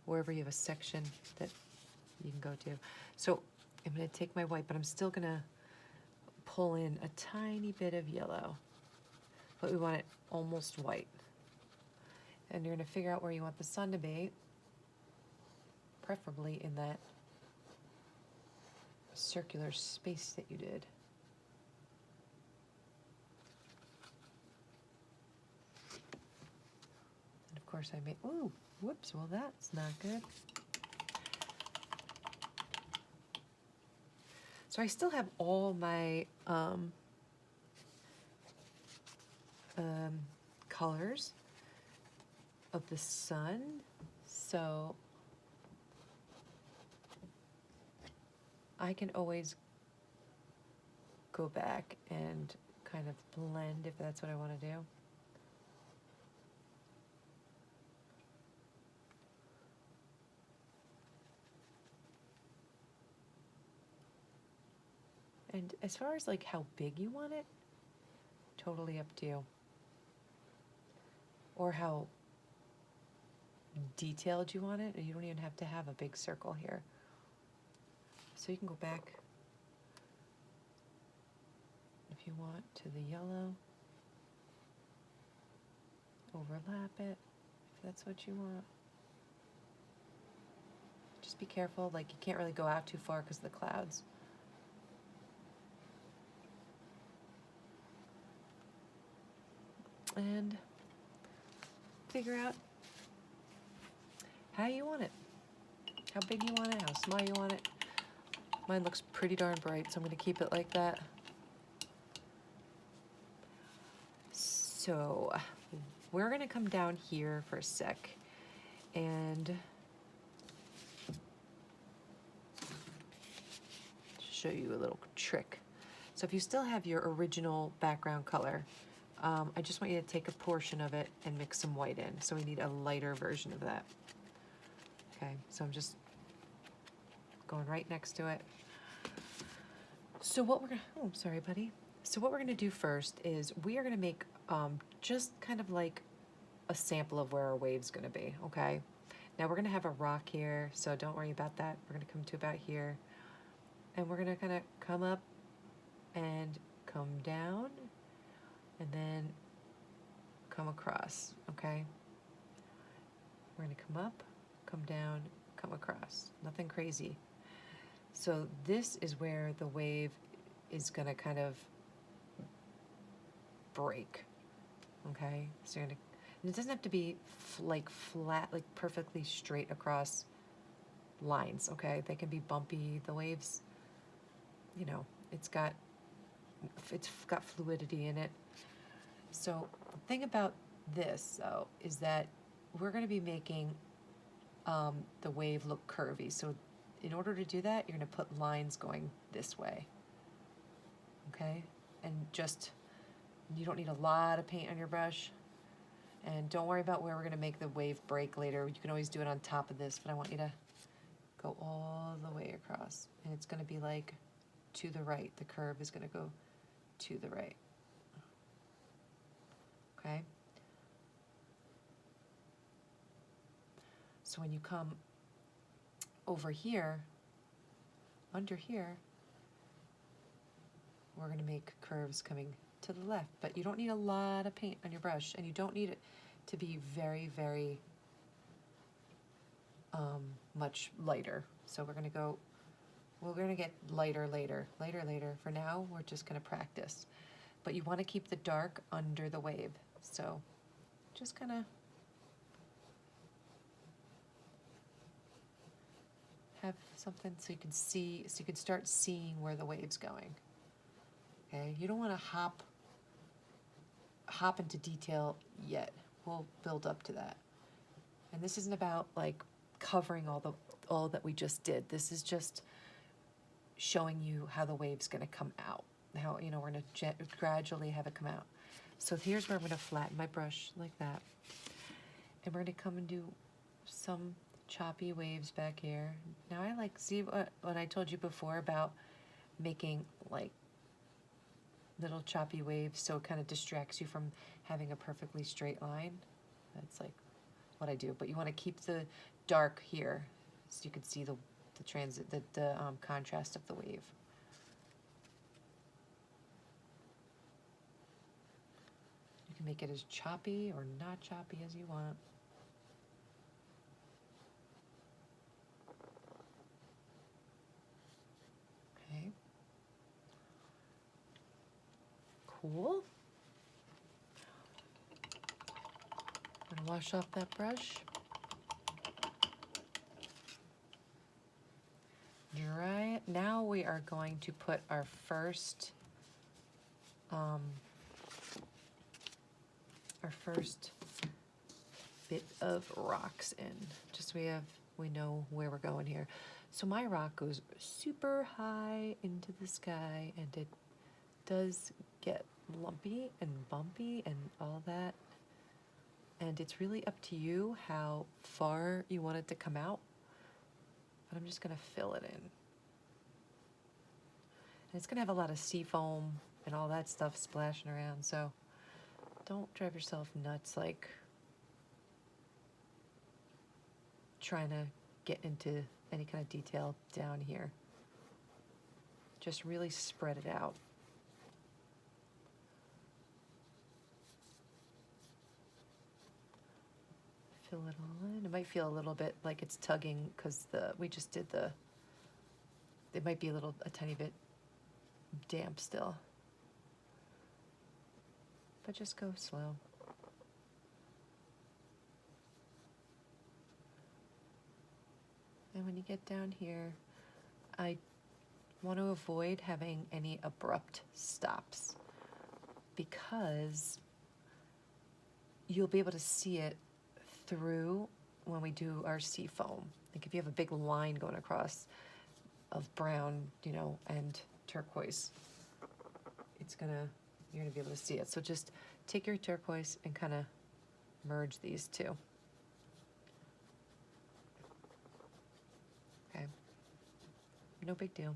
wherever you have a section that you can go to. So I'm going to take my white, but I'm still going to pull in a tiny bit of yellow, but we want it almost white. And you're going to figure out where you want the sun to be, preferably in that circular space that you did. And of course I made, ooh, whoops, well that's not good. So I still have all my colors, of the sun. So I can always go back and kind of blend if that's what I want to do. And as far as like how big you want it, totally up to you. Or how detailed you want it. You don't even have to have a big circle here. So you can go back if you want to the yellow, overlap it if that's what you want. Just be careful, like you can't really go out too far because of the clouds. And figure out how you want it, how big you want it, how small you want it. Mine looks pretty darn bright, so I'm going to keep it like that. So we're going to come down here for a sec and show you a little trick. So if you still have your original background color, I just want you to take a portion of it and mix some white in. So we need a lighter version of that. Okay, so I'm just going right next to it. So what we're gonna, oh, I'm sorry, buddy. So what we're gonna do first is we are gonna make just kind of like a sample of where our wave's gonna be, okay? Now we're gonna have a rock here, so don't worry about that. We're gonna come to about here. And we're gonna kind of come up and come down and then come across, okay? We're gonna come up, come down, come across. Nothing crazy. So this is where the wave is gonna kind of break, okay? So you're gonna, and it doesn't have to be like flat, like perfectly straight across lines, okay? They can be bumpy. The waves, you know, it's got fluidity in it. So the thing about this, though, is that we're going to be making the wave look curvy. So in order to do that, you're going to put lines going this way, okay? And just, you don't need a lot of paint on your brush. And don't worry about where we're going to make the wave break later. You can always do it on top of this, but I want you to go all the way across. And it's going to be like to the right. The curve is going to go to the right. Okay? So when you come over here, under here, we're going to make curves coming to the left. But you don't need a lot of paint on your brush, and you don't need it to be very, very much lighter. So we're going to go, we're going to get lighter later. For now, we're just going to practice. But you want to keep the dark under the wave. So just kind of have something so you can see, so you can start seeing where the wave's going. Okay, you don't want to hop into detail yet. We'll build up to that. And this isn't about like covering all that we just did. This is just showing you how the wave's going to come out. How, you know, we're going to gradually have it come out. So here's where I'm going to flatten my brush like that. And we're going to come and do some choppy waves back here. Now I like, see what I told you before about making like little choppy waves so it kind of distracts you from having a perfectly straight line. That's like what I do. But you want to keep the dark here so you can see the contrast of the wave. You can make it as choppy or not choppy as you want. Okay. Cool. I'm gonna wash off that brush. Dry it. Now we are going to put our first bit of rocks in, just so we know where we're going here. So my rock goes super high into the sky, and it does get lumpy and bumpy and all that. And it's really up to you how far you want it to come out. But I'm just gonna fill it in. And it's gonna have a lot of sea foam and all that stuff splashing around, so don't drive yourself nuts like trying to get into any kind of detail down here. Just really spread it out. Fill it all in. It might feel a little bit like it's tugging because we just did it might be a tiny bit damp still. But just go slow. And when you get down here, I want to avoid having any abrupt stops because you'll be able to see it through when we do our sea foam. Like if you have a big line going across of brown, and turquoise, you're gonna be able to see it. So just take your turquoise and kind of merge these two. Okay, no big deal.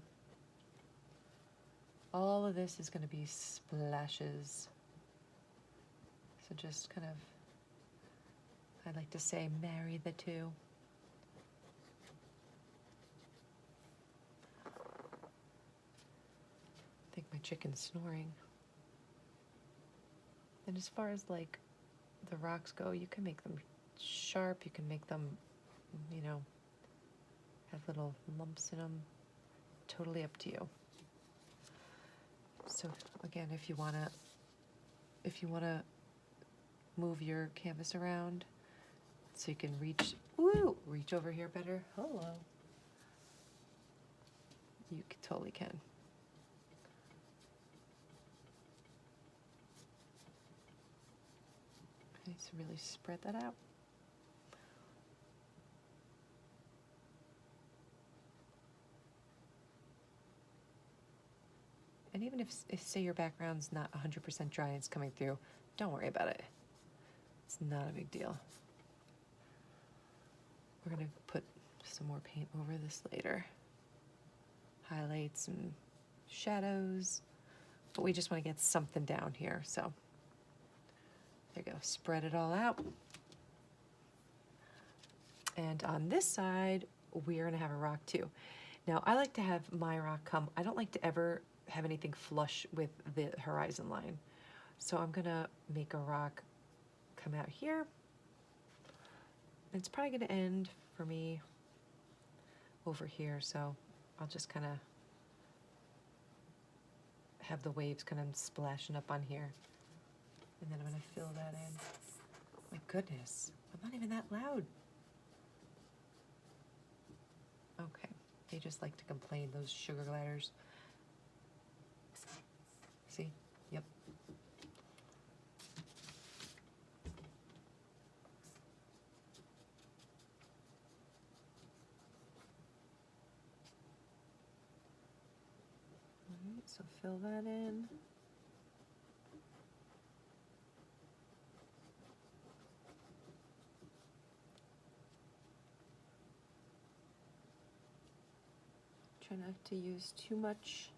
All of this is gonna be splashes. So just kind of, I like to say, marry the two. I think my chicken's snoring. And as far as like the rocks go, you can make them sharp, you can make them, have little lumps in them. Totally up to you. So again, if you wanna move your canvas around so you can reach over here better. Hello. You totally can. Okay, so really spread that out. And even if say your background's not 100% dry and it's coming through, don't worry about it. It's not a big deal. We're gonna put some more paint over this later. Highlights and shadows, but we just want to get something down here, so there you go. Spread it all out. And on this side, we're gonna have a rock too. Now, I like to have my rock come, I don't like to ever have anything flush with the horizon line. So I'm gonna make a rock come out here. It's probably gonna end for me over here, so I'll just kind of have the waves kind of splashing up on here. And then I'm gonna fill that in. My goodness, I'm not even that loud. Okay, they just like to complain, those sugar gliders. See? Yep. All right, so fill that in. Try not to use too much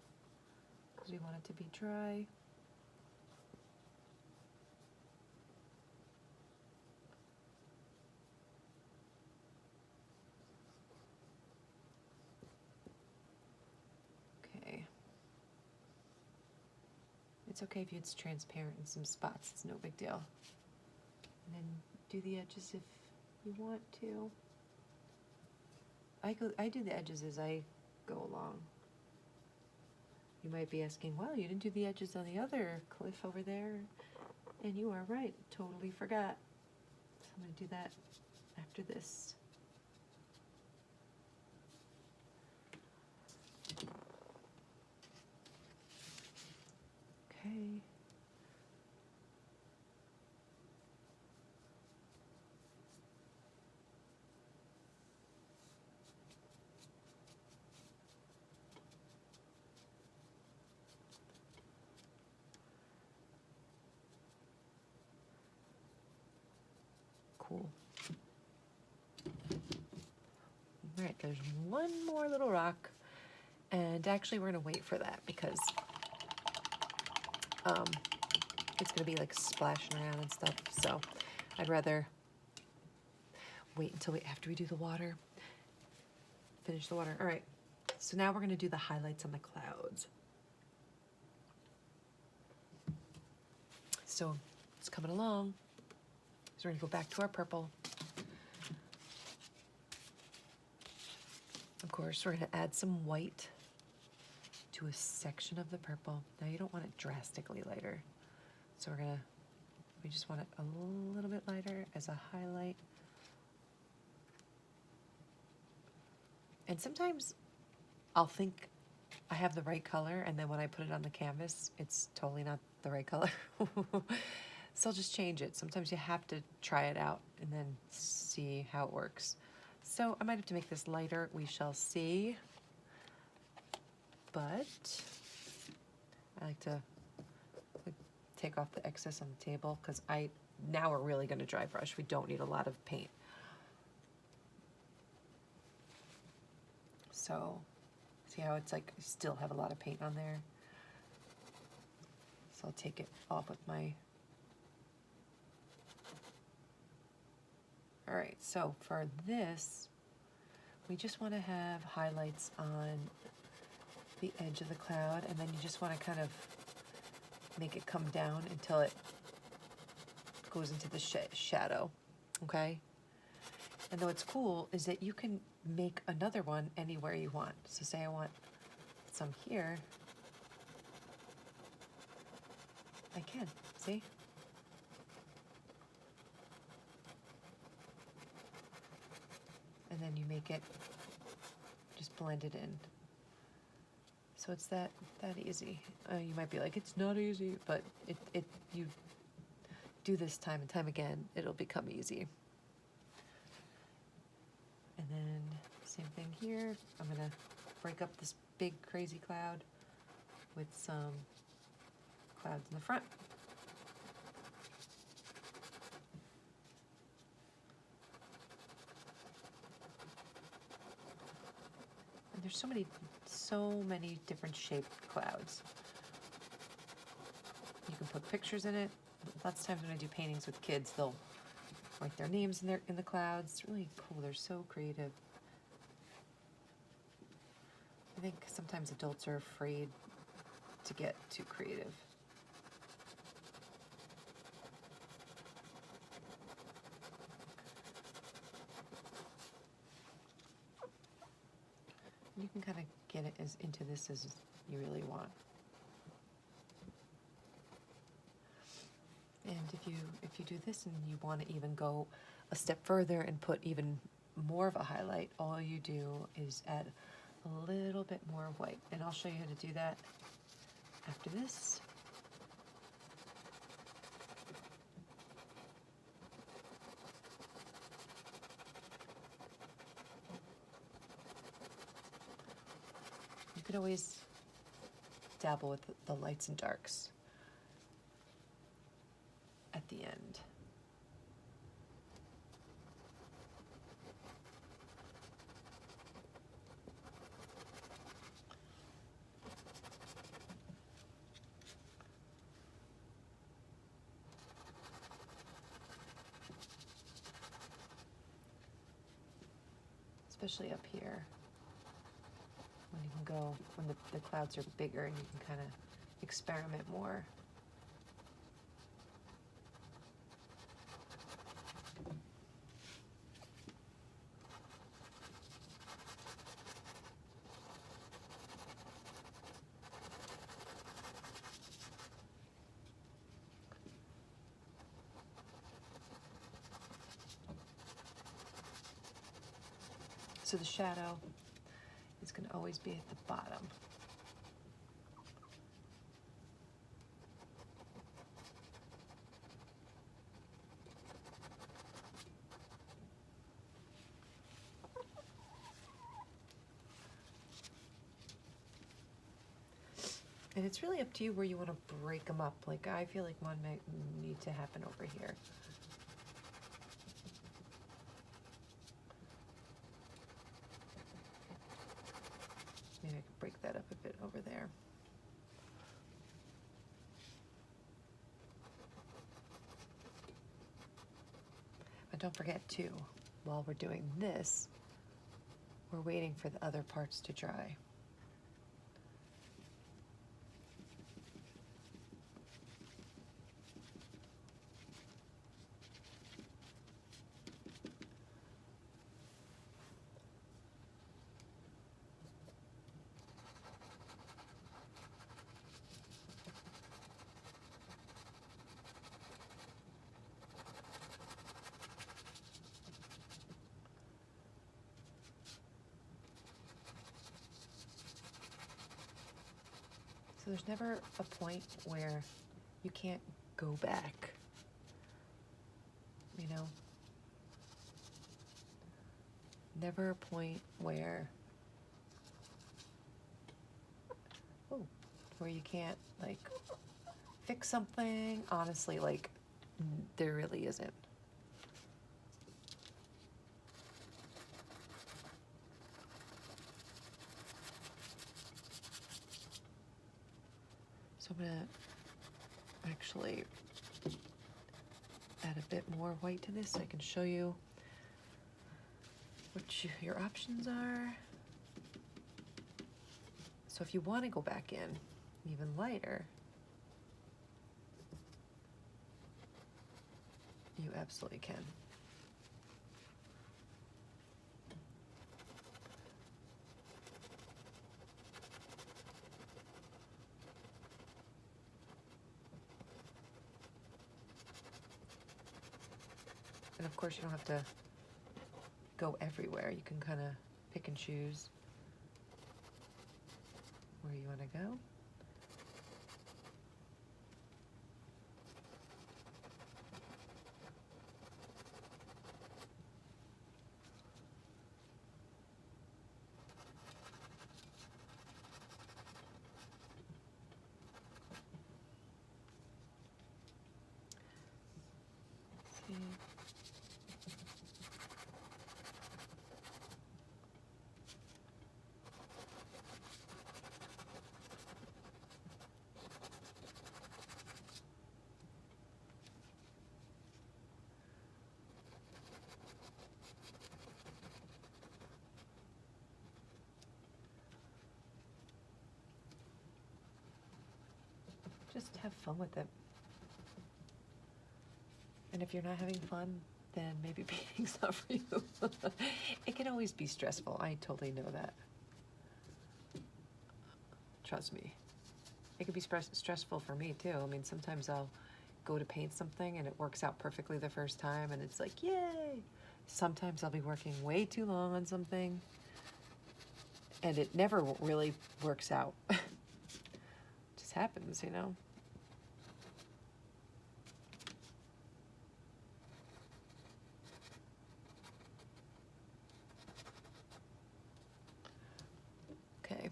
because we want it to be dry. Okay. It's okay if it's transparent in some spots, it's no big deal. And then do the edges if you want to. I do the edges as I go along. You might be asking, well, you didn't do the edges on the other cliff over there. And you are right, totally forgot. So I'm gonna do that after this. Okay. cool. All right, there's one more little rock. And actually, we're going to wait for that because it's going to be like splashing around and stuff. So I'd rather wait until after we do the water. Finish the water. All right. So now we're going to do the highlights on the clouds. So it's coming along. So we're going to go back to our purple. Of course, we're going to add some white to a section of the purple. Now you don't want it drastically lighter. So we just want it a little bit lighter as a highlight. And sometimes I'll think I have the right color, and then when I put it on the canvas, it's totally not the right color. So I'll just change it. Sometimes you have to try it out and then see how it works. So I might have to make this lighter. We shall see. But I like to take off the excess on the table because now we're really going to dry brush. We don't need a lot of paint. So see how it's like I still have a lot of paint on there. So I'll take it off with my... All right, so for this, we just want to have highlights on the edge of the cloud, and then you just want to kind of make it come down until it goes into the shadow, okay? And what's cool is that you can make another one anywhere you want. So say I want some here, I can, see? And then you make it, just blend it in. So it's that easy. You might be like, it's not easy, but you do this time and time again, it'll become easy. And then same thing here. I'm gonna break up this big crazy cloud with some clouds in the front. And there's so many different shaped clouds. You can put pictures in it. Lots of times when I do paintings with kids, they'll write their names in the clouds. It's really cool. They're so creative. I think sometimes adults are afraid to get too creative. You can kind of get it into this as you really want. And if you do this and you want to even go a step further and put even more of a highlight, all you do is add a little bit more white. And I'll show you how to do that after this. You could always dabble with the lights and darks at the end. Especially up here, when you can go, when the clouds are bigger and you can kind of experiment more. So the shadow is going to always be at the bottom. And it's really up to you where you want to break them up. Like I feel like one might need to happen over here. And don't forget too, while we're doing this, we're waiting for the other parts to dry. So there's never a point where you can't go back, you know? Never a point where, where you can't, like, fix something. Honestly, like, there really isn't. So I'm gonna actually add a bit more white to this so I can show you what your options are. So if you want to go back in even lighter, you absolutely can. And of course, you don't have to go everywhere. You can kind of pick and choose where you want to go. See. Just have fun with it. And if you're not having fun, then maybe painting's not for you. It can always be stressful. I totally know that. Trust me. It could be stressful for me too. I mean, sometimes I'll go to paint something and it works out perfectly the first time and it's like, yay! Sometimes I'll be working way too long on something and it never really works out. It just happens, you know? Okay.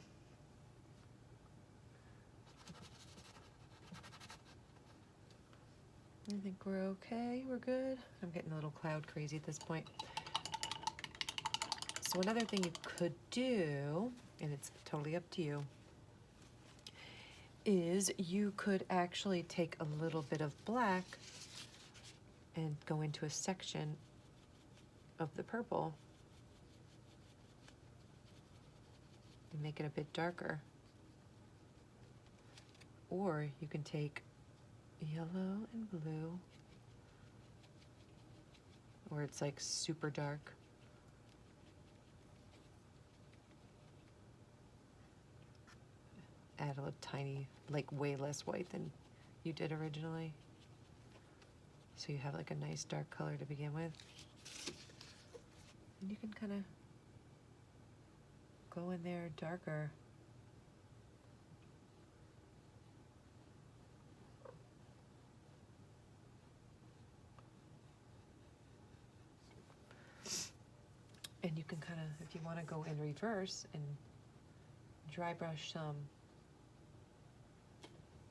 I think we're okay, we're good. I'm getting a little cloud crazy at this point. So another thing you could do, and it's totally up to you, is you could actually take a little bit of black and go into a section of the purple and make it a bit darker. Or you can take yellow and blue, where it's like super dark. Add a tiny, like way less white than you did originally. So you have like a nice dark color to begin with. And you can kind of go in there darker. And you can kind of, if you want to go in reverse and dry brush some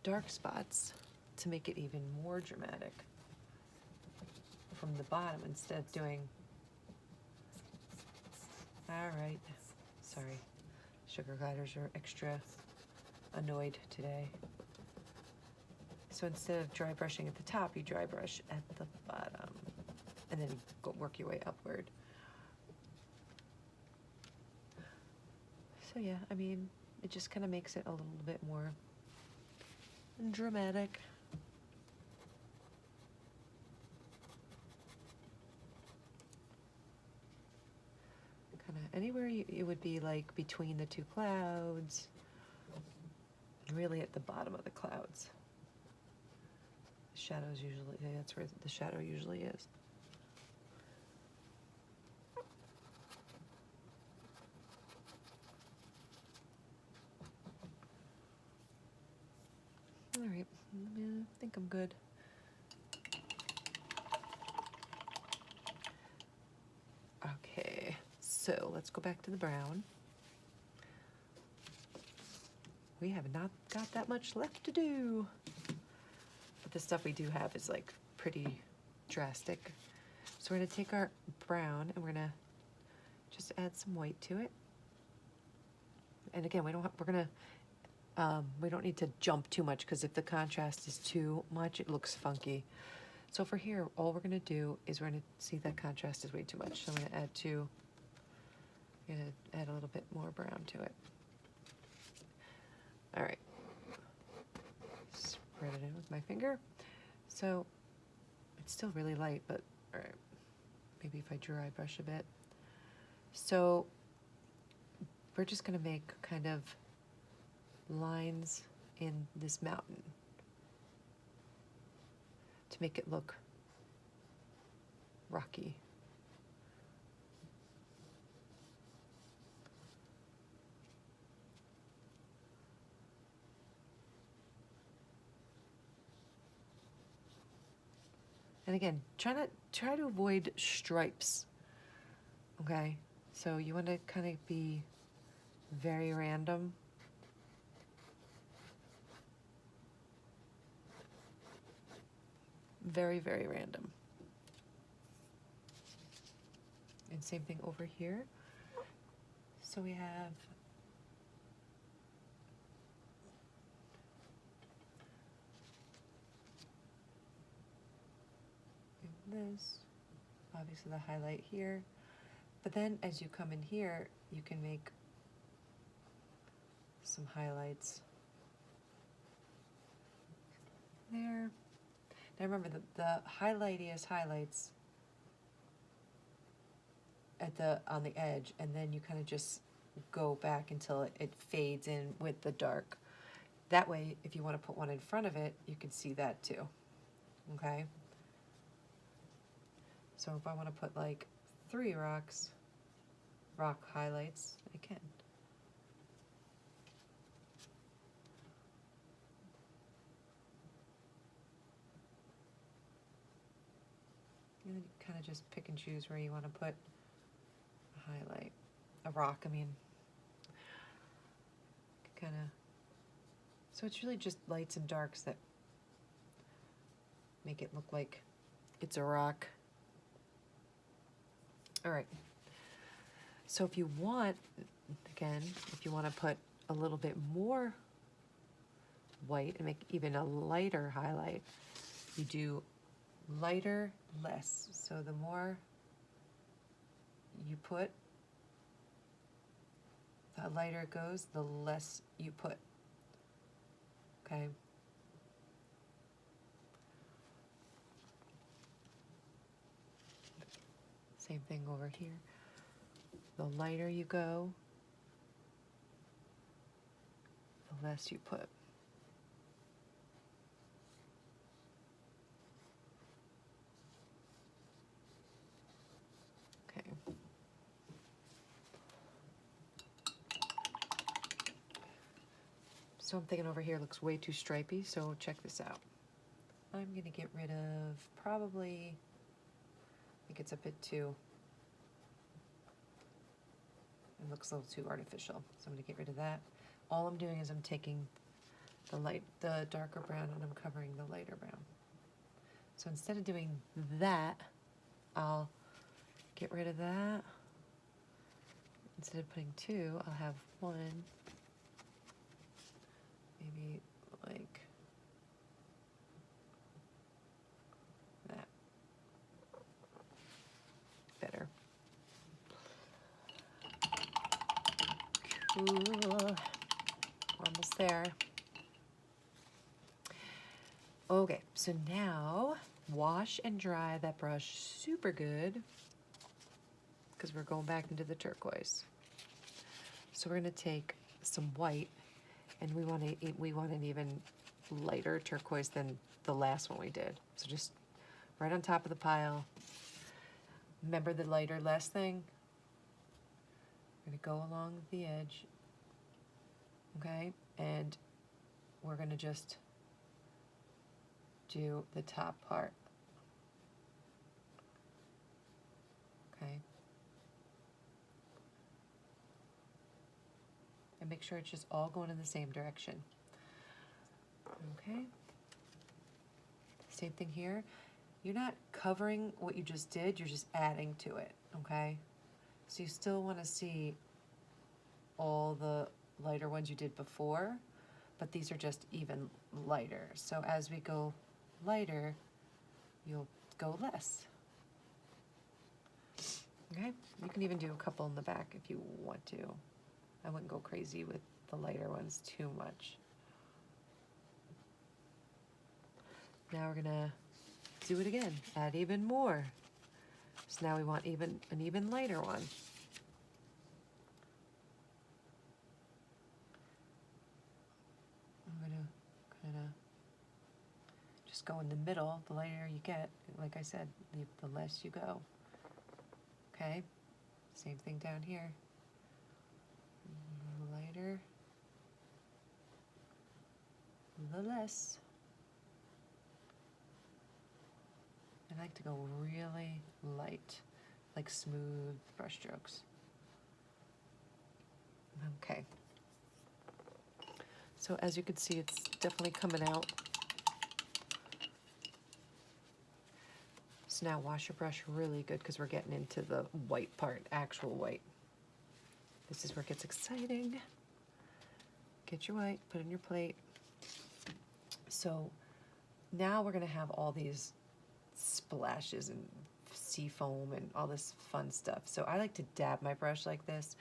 dark spots to make it even more dramatic from the bottom instead of doing, all right, sorry, sugar gliders are extra annoyed today. So instead of dry brushing at the top, you dry brush at the bottom. and then work your way upward. So yeah, I mean, it just kind of makes it a little bit more dramatic. Kind of anywhere it would be like between the two clouds, really at the bottom of the clouds. The shadows usually, that's where the shadow usually is. All right, I think I'm good. Okay, so let's go back to the brown. We have not got that much left to do. But the stuff we do have is like pretty drastic. So we're gonna take our brown and we're gonna just add some white to it. And again, we don't need to jump too much, because if the contrast is too much, it looks funky. So for here, all we're gonna do is we're gonna see that contrast is way too much. So I'm gonna add a little bit more brown to it. All right, spread it in with my finger. So it's still really light, but all right, maybe if I dry brush a bit. So we're just gonna make kind of lines in this mountain to make it look rocky. And again, try to avoid stripes. Okay, so you want to kind of be very random. Very, very random. And same thing over here. So we have this, obviously the highlight here. But then as you come in here, you can make some highlights there. Now remember, the highlightiest highlights on the edge, and then you kind of just go back until it fades in with the dark. That way, if you want to put one in front of it, you can see that too. Okay? So if I want to put like 3 rock highlights, I can. And then you kind of just pick and choose where you want to put a highlight. A rock, I mean. Kind of. So it's really just lights and darks that make it look like it's a rock. All right. So if you want, again, if you want to put a little bit more white and make even a lighter highlight, you do lighter, less. So the more you put, the lighter it goes, the less you put. Okay? Same thing over here. The lighter you go, the less you put. Okay. So I'm thinking over here looks way too stripy, so check this out. I'm gonna get rid of probably, I think it's a bit too, it looks a little too artificial, so I'm gonna get rid of that. All I'm doing is I'm taking the darker brown, and I'm covering the lighter brown. So instead of doing that, I'll get rid of that. Instead of putting 2, I'll have 1. Maybe like that. Ooh, we're almost there. Okay, so now wash and dry that brush super good because we're going back into the turquoise. So we're going to take some white, and we want an even lighter turquoise than the last one we did. So just right on top of the pile. Remember the lighter less thing? We're going to go along the edge, okay? And we're going to just do the top part, okay? And make sure it's just all going in the same direction, okay? Same thing here. You're not covering what you just did, you're just adding to it, okay? So you still want to see all the lighter ones you did before, but these are just even lighter. So as we go lighter, you'll go less. Okay, you can even do a couple in the back if you want to. I wouldn't go crazy with the lighter ones too much. Now we're gonna do it again, add even more. So now we want an even lighter one. I'm gonna kind of just go in the middle. The lighter you get, like I said, the less you go. Okay, same thing down here. Lighter, the less. I like to go really light, like smooth brush strokes. Okay. So as you can see, it's definitely coming out. So now wash your brush really good because we're getting into the white part, actual white. This is where it gets exciting. Get your white, put it in your plate. So now we're gonna have all these splashes and sea foam and all this fun stuff. So I like to dab my brush like this.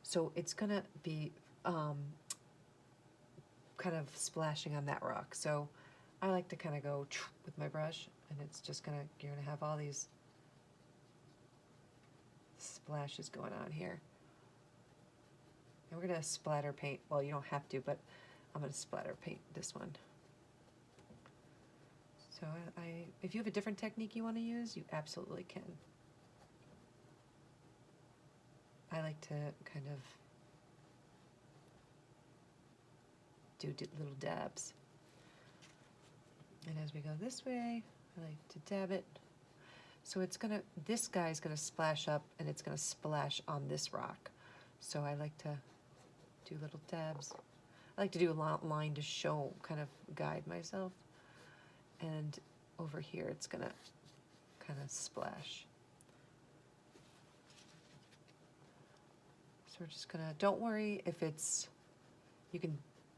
So it's gonna be kind of splashing on that rock. So I like to kind of go with my brush, and it's just you're gonna have all these splashes going on here. And we're gonna splatter paint. Well, you don't have to, but I'm gonna splatter paint this one. So if you have a different technique you want to use, you absolutely can. I like to kind of do little dabs. And as we go this way, I like to dab it. So this guy's gonna splash up, and it's gonna splash on this rock. So I like to do little dabs. I like to do a line to show, kind of guide myself. And over here, it's gonna kind of splash. So we're just gonna, don't worry if it's,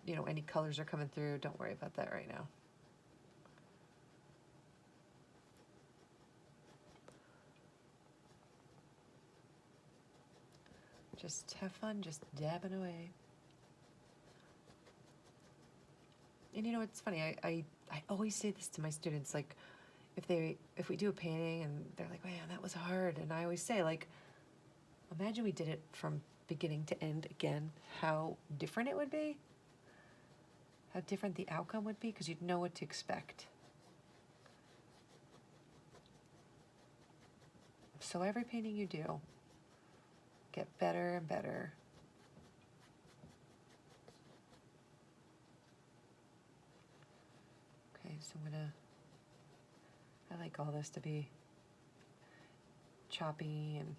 any colors are coming through, don't worry about that right now. Just have fun, just dabbing away. And it's funny, I always say this to my students, like, if we do a painting and they're like, man, that was hard, and I always say, like, imagine we did it from beginning to end again, how different it would be, how different the outcome would be, because you'd know what to expect. So every painting you do, get better and better. Okay, so I like all this to be choppy and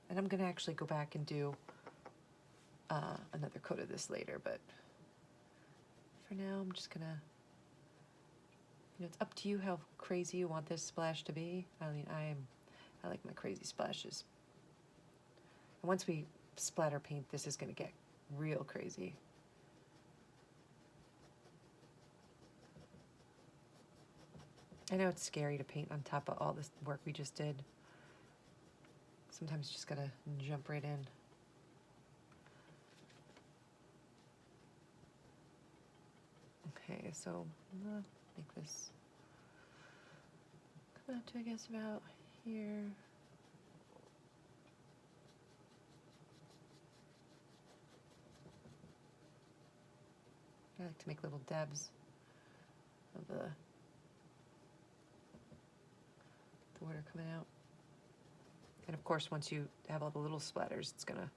and I'm gonna actually go back and do another coat of this later, but for now I'm just gonna, it's up to you how crazy you want this splash to be. I mean, I like my crazy splashes. And once we splatter paint, this is gonna get real crazy. I know it's scary to paint on top of all this work we just did. Sometimes you just gotta jump right in. Okay, so I'm gonna make this come out to, I guess, about here. I like to make little dabs of the water coming out. And of course, once you have all the little splatters, it's gonna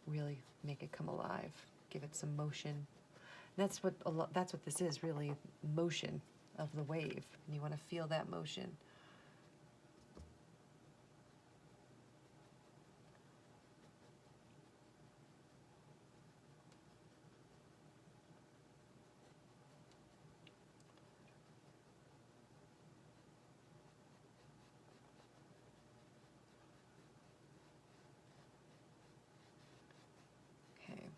really make it come alive, give it some motion. And that's what this is, really, motion of the wave. And you want to feel that motion. Okay.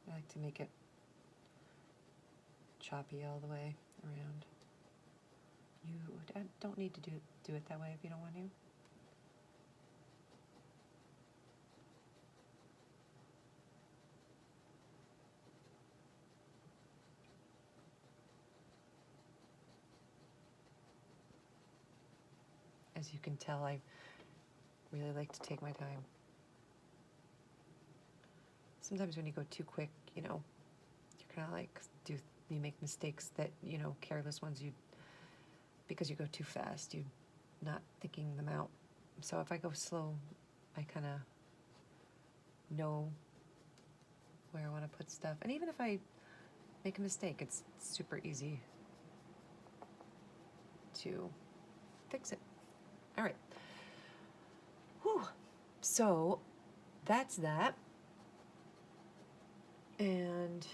I like to make it choppy all the way around. You don't need to do it that way if you don't want to. As you can tell, I really like to take my time. Sometimes when you go too quick, you know, you're kind of like, you make mistakes that, you know, careless ones, because you go too fast, you're not thinking them out. So if I go slow, I kind of know where I want to put stuff. And even if I make a mistake, it's super easy to fix it. All right. Whew. So that's that. And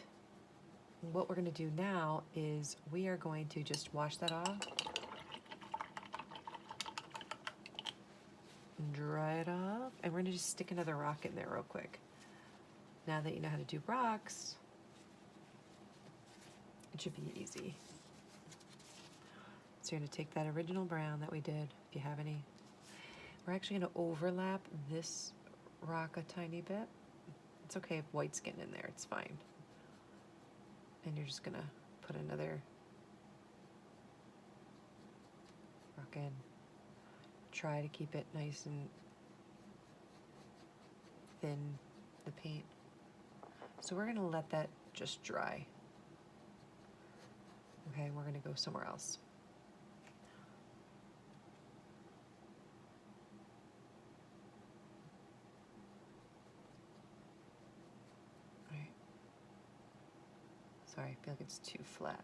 what we're going to do now is we are going to just wash that off. Dry it off. And we're going to just stick another rock in there real quick. Now that you know how to do rocks, it should be easy. So you're going to take that original brown that we did, if you have any. We're actually going to overlap this rock a tiny bit. It's okay if white skin in there, it's fine. And you're just going to put another rock in. Try to keep it nice and thin, the paint. So we're going to let that just dry. Okay, we're going to go somewhere else. All right. Sorry, I feel like it's too flat.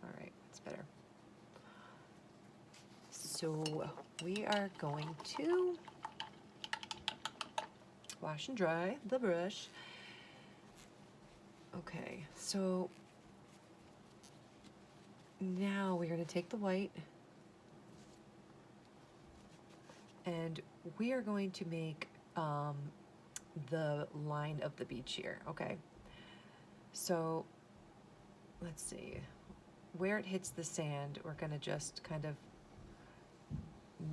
All right, it's better. So we are going to wash and dry the brush. Okay, so now we're going to take the white and we are going to make the line of the beach here. Okay, so let's see. Where it hits the sand, we're going to just kind of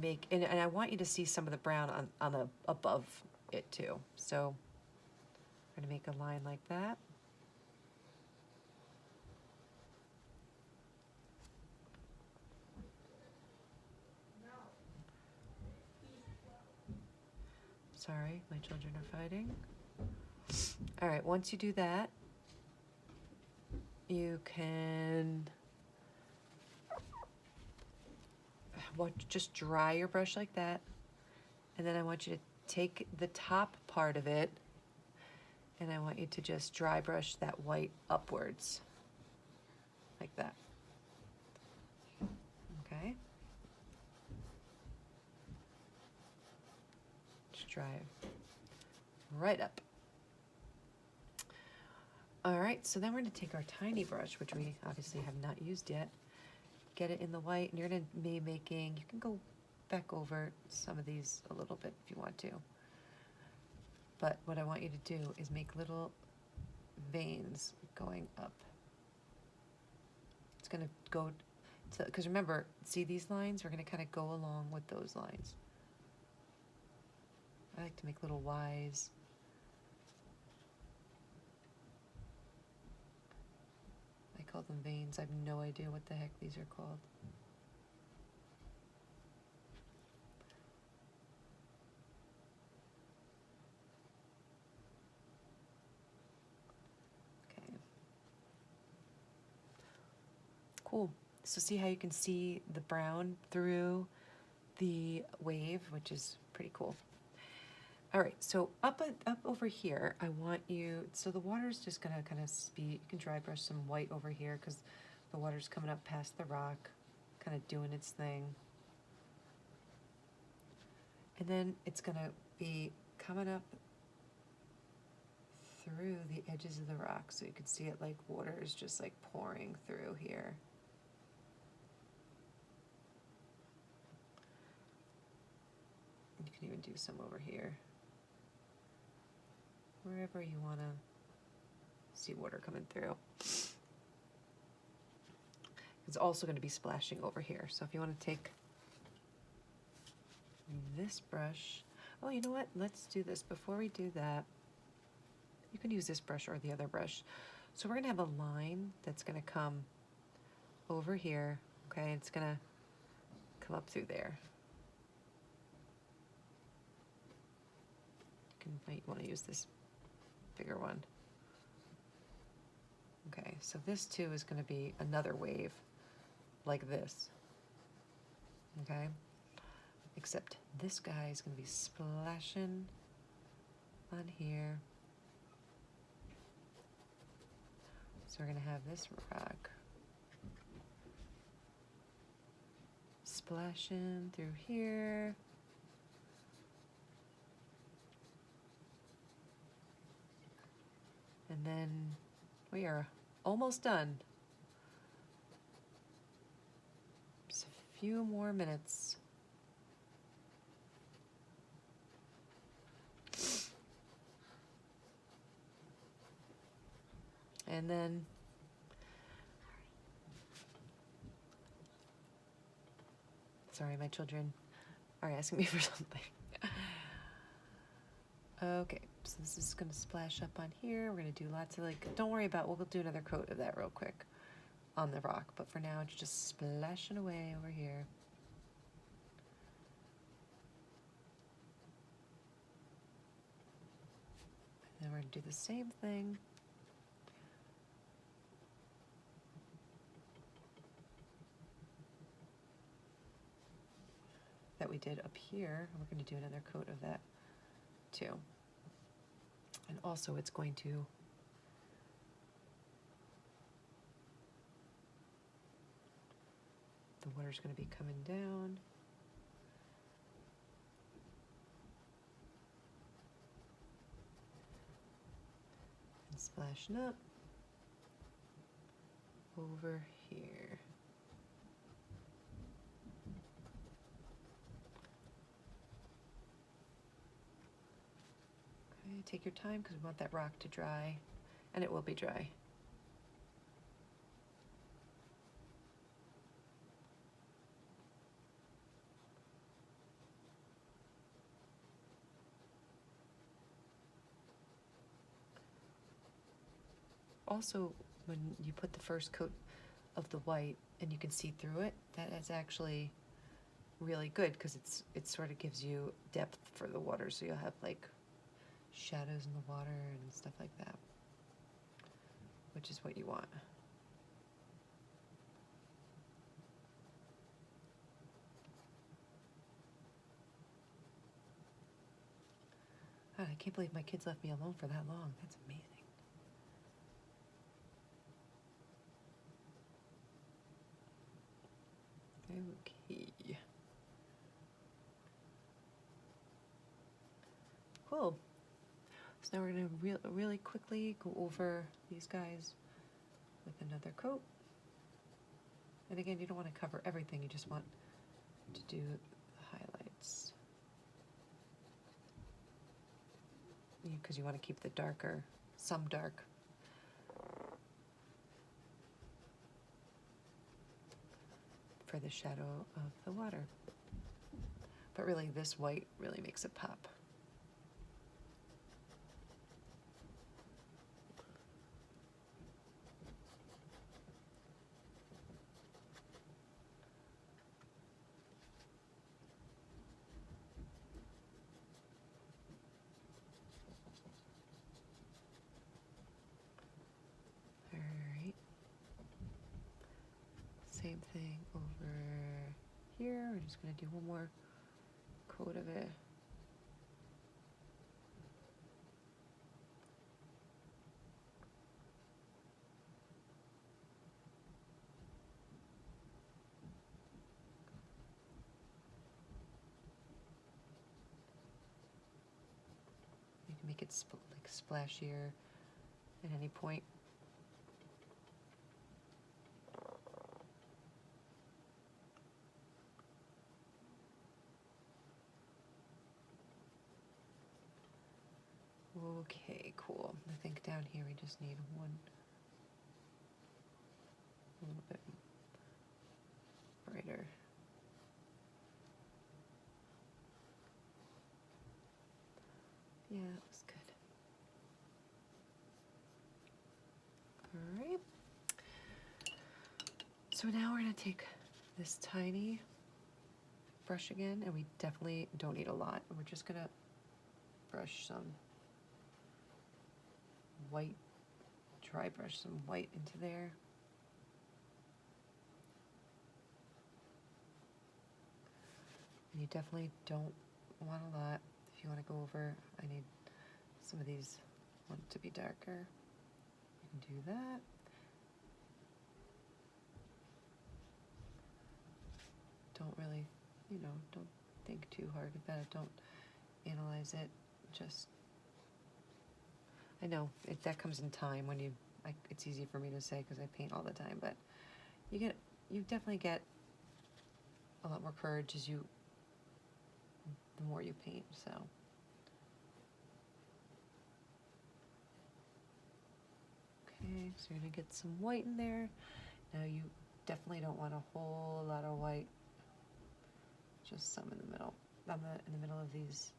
make, and I want you to see some of the brown on the above it too. So we're going to make a line like that. Sorry, my children are fighting. All right, once you do that, you can just dry your brush like that. And then I want you to take the top part of it and I want you to just dry brush that white upwards, like that. Okay? Just dry it right up. All right, so then we're gonna take our tiny brush, which we obviously have not used yet, get it in the white, and you're gonna be making, you can go back over some of these a little bit if you want to. But what I want you to do is make little veins going up. It's gonna go to, because remember, see these lines? We're gonna kind of go along with those lines. I like to make little Ys. I call them veins. I have no idea what the heck these are called. Okay. Cool. So see how you can see the brown through the wave, which is pretty cool. All right, so up over here, I want you, so the water's just gonna kind of be, you can dry brush some white over here because the water's coming up past the rock, kind of doing its thing. And then it's gonna be coming up through the edges of the rock, so you can see it like water is just like pouring through here. You can even do some over here. Wherever you want to see water coming through. It's also going to be splashing over here. So if you want to take this brush, oh, you know what? Let's do this. Before we do that, you can use this brush or the other brush. So we're going to have a line that's going to come over here, okay? It's going to come up through there. You might want to use this bigger one. Okay, so this too is going to be another wave like this. Okay, except this guy is going to be splashing on here. So we're going to have this rock splashing through here. And then we are almost done. Just a few more minutes. And then sorry, my children are asking me for something. Okay, so this is gonna splash up on here. We're gonna do lots of like, don't worry about, we'll do another coat of that real quick on the rock, but for now it's just splashing away over here. And then we're gonna do the same thing. That we did up here. We're gonna do another coat of that too. And also it's going to the water's going to be coming down. And splashing up over here. Okay, take your time because we want that rock to dry, and it will be dry. Also, when you put the first coat of the white and you can see through it, that is actually really good because it sort of gives you depth for the water, so you'll have like shadows in the water and stuff like that, which is what you want. God, I can't believe my kids left me alone for that long. That's amazing. Okay. Cool. So now we're gonna really quickly go over these guys with another coat. And again, you don't want to cover everything, you just want to do the highlights. Because you want to keep the darker, some dark. For the shadow of the water. But really, this white really makes it pop. Alright. Same thing over here. We're just going to do one more coat of it. You can make it like splashier at any point. Okay, cool. I think down here we just need one a little bit brighter. Yeah, that was good. All right. So now we're going to take this tiny brush again, and we definitely don't need a lot. We're just going to brush some white, dry brush some white into there. And you definitely don't want a lot. If you want to go over, I need some of these want to be darker. You can do that. Don't really, don't think too hard about it. Don't analyze it. Just, I know that comes in time when you, it's easy for me to say because I paint all the time, but you definitely get a lot more courage the more you paint, so. Okay, so you're gonna get some white in there. Now you definitely don't want a whole lot of white. Just some in the middle. In the middle of these.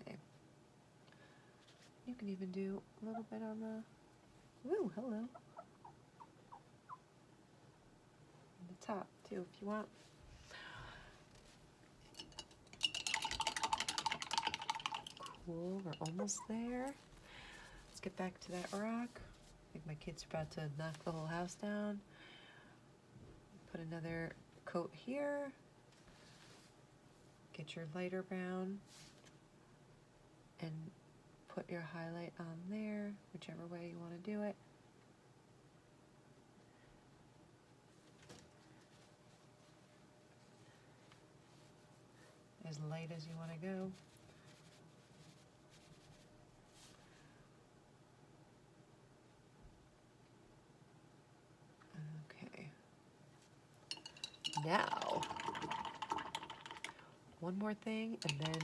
Okay. You can even do a little bit on the. Ooh, hello. On the top too, if you want. Cool, we're almost there. Let's get back to that rock. I think my kid's about to knock the whole house down. Put another coat here. Get your lighter brown and put your highlight on there, whichever way you want to do it. As light as you want to go. Okay. Now, one more thing, and then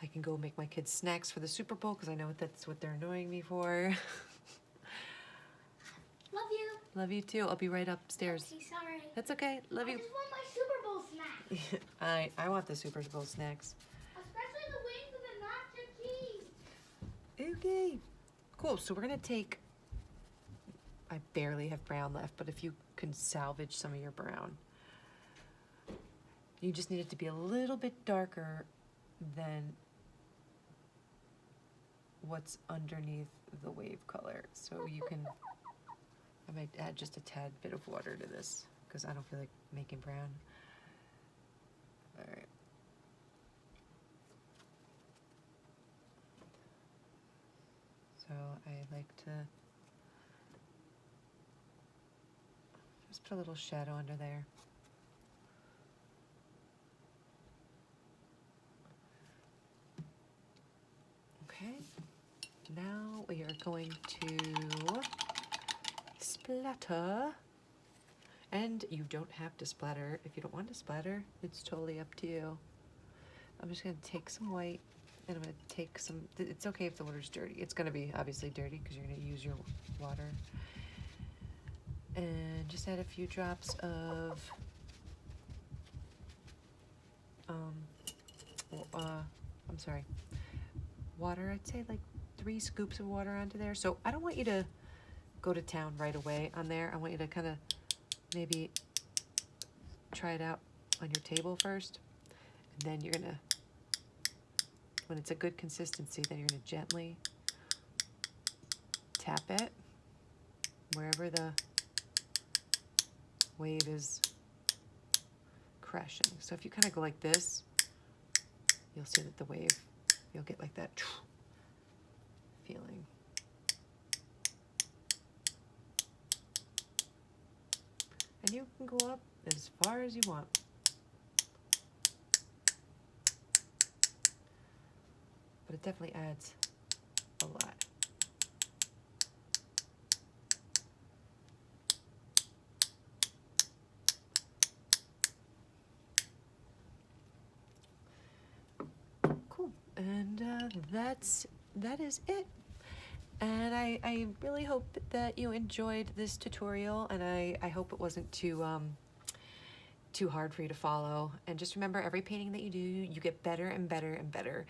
I can go make my kids snacks for the Super Bowl because I know that's what they're annoying me for. Love you. Love you too. I'll be right upstairs. Okay, sorry. That's okay. Love you. I just want my Super Bowl snack. I want the Super Bowl snacks. Especially the wings and the nacho cheese. Okay. Cool. So we're gonna take. I barely have brown left, but if you can salvage some of your brown, you just need it to be a little bit darker than what's underneath the wave color. So you can. I might add just a tad bit of water to this because I don't feel like making brown. All right. So I like to Just put a little shadow under there. Okay, now we are going to splatter. And you don't have to splatter. If you don't want to splatter, it's totally up to you. I'm just gonna take some white and I'm gonna take some, it's okay if the water's dirty. It's gonna be obviously dirty because you're gonna use your water. And just add a few drops of water. I'd say like 3 scoops of water onto there. So I don't want you to go to town right away on there. I want you to kind of maybe try it out on your table first. And then you're gonna, when it's a good consistency, then you're gonna gently tap it wherever the wave is crashing. So if you kind of go like this, you'll see that the wave, you'll get like that feeling. And you can go up as far as you want. But it definitely adds a lot. Cool. And that is it. And I really hope that you enjoyed this tutorial, and I hope it wasn't too hard for you to follow. And just remember, every painting that you do, you get better and better and better.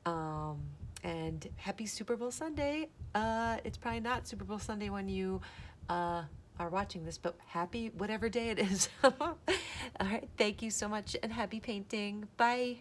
And happy Super Bowl Sunday. It's probably not Super Bowl Sunday when you are watching this, but happy whatever day it is. All right, thank you so much and happy painting. Bye.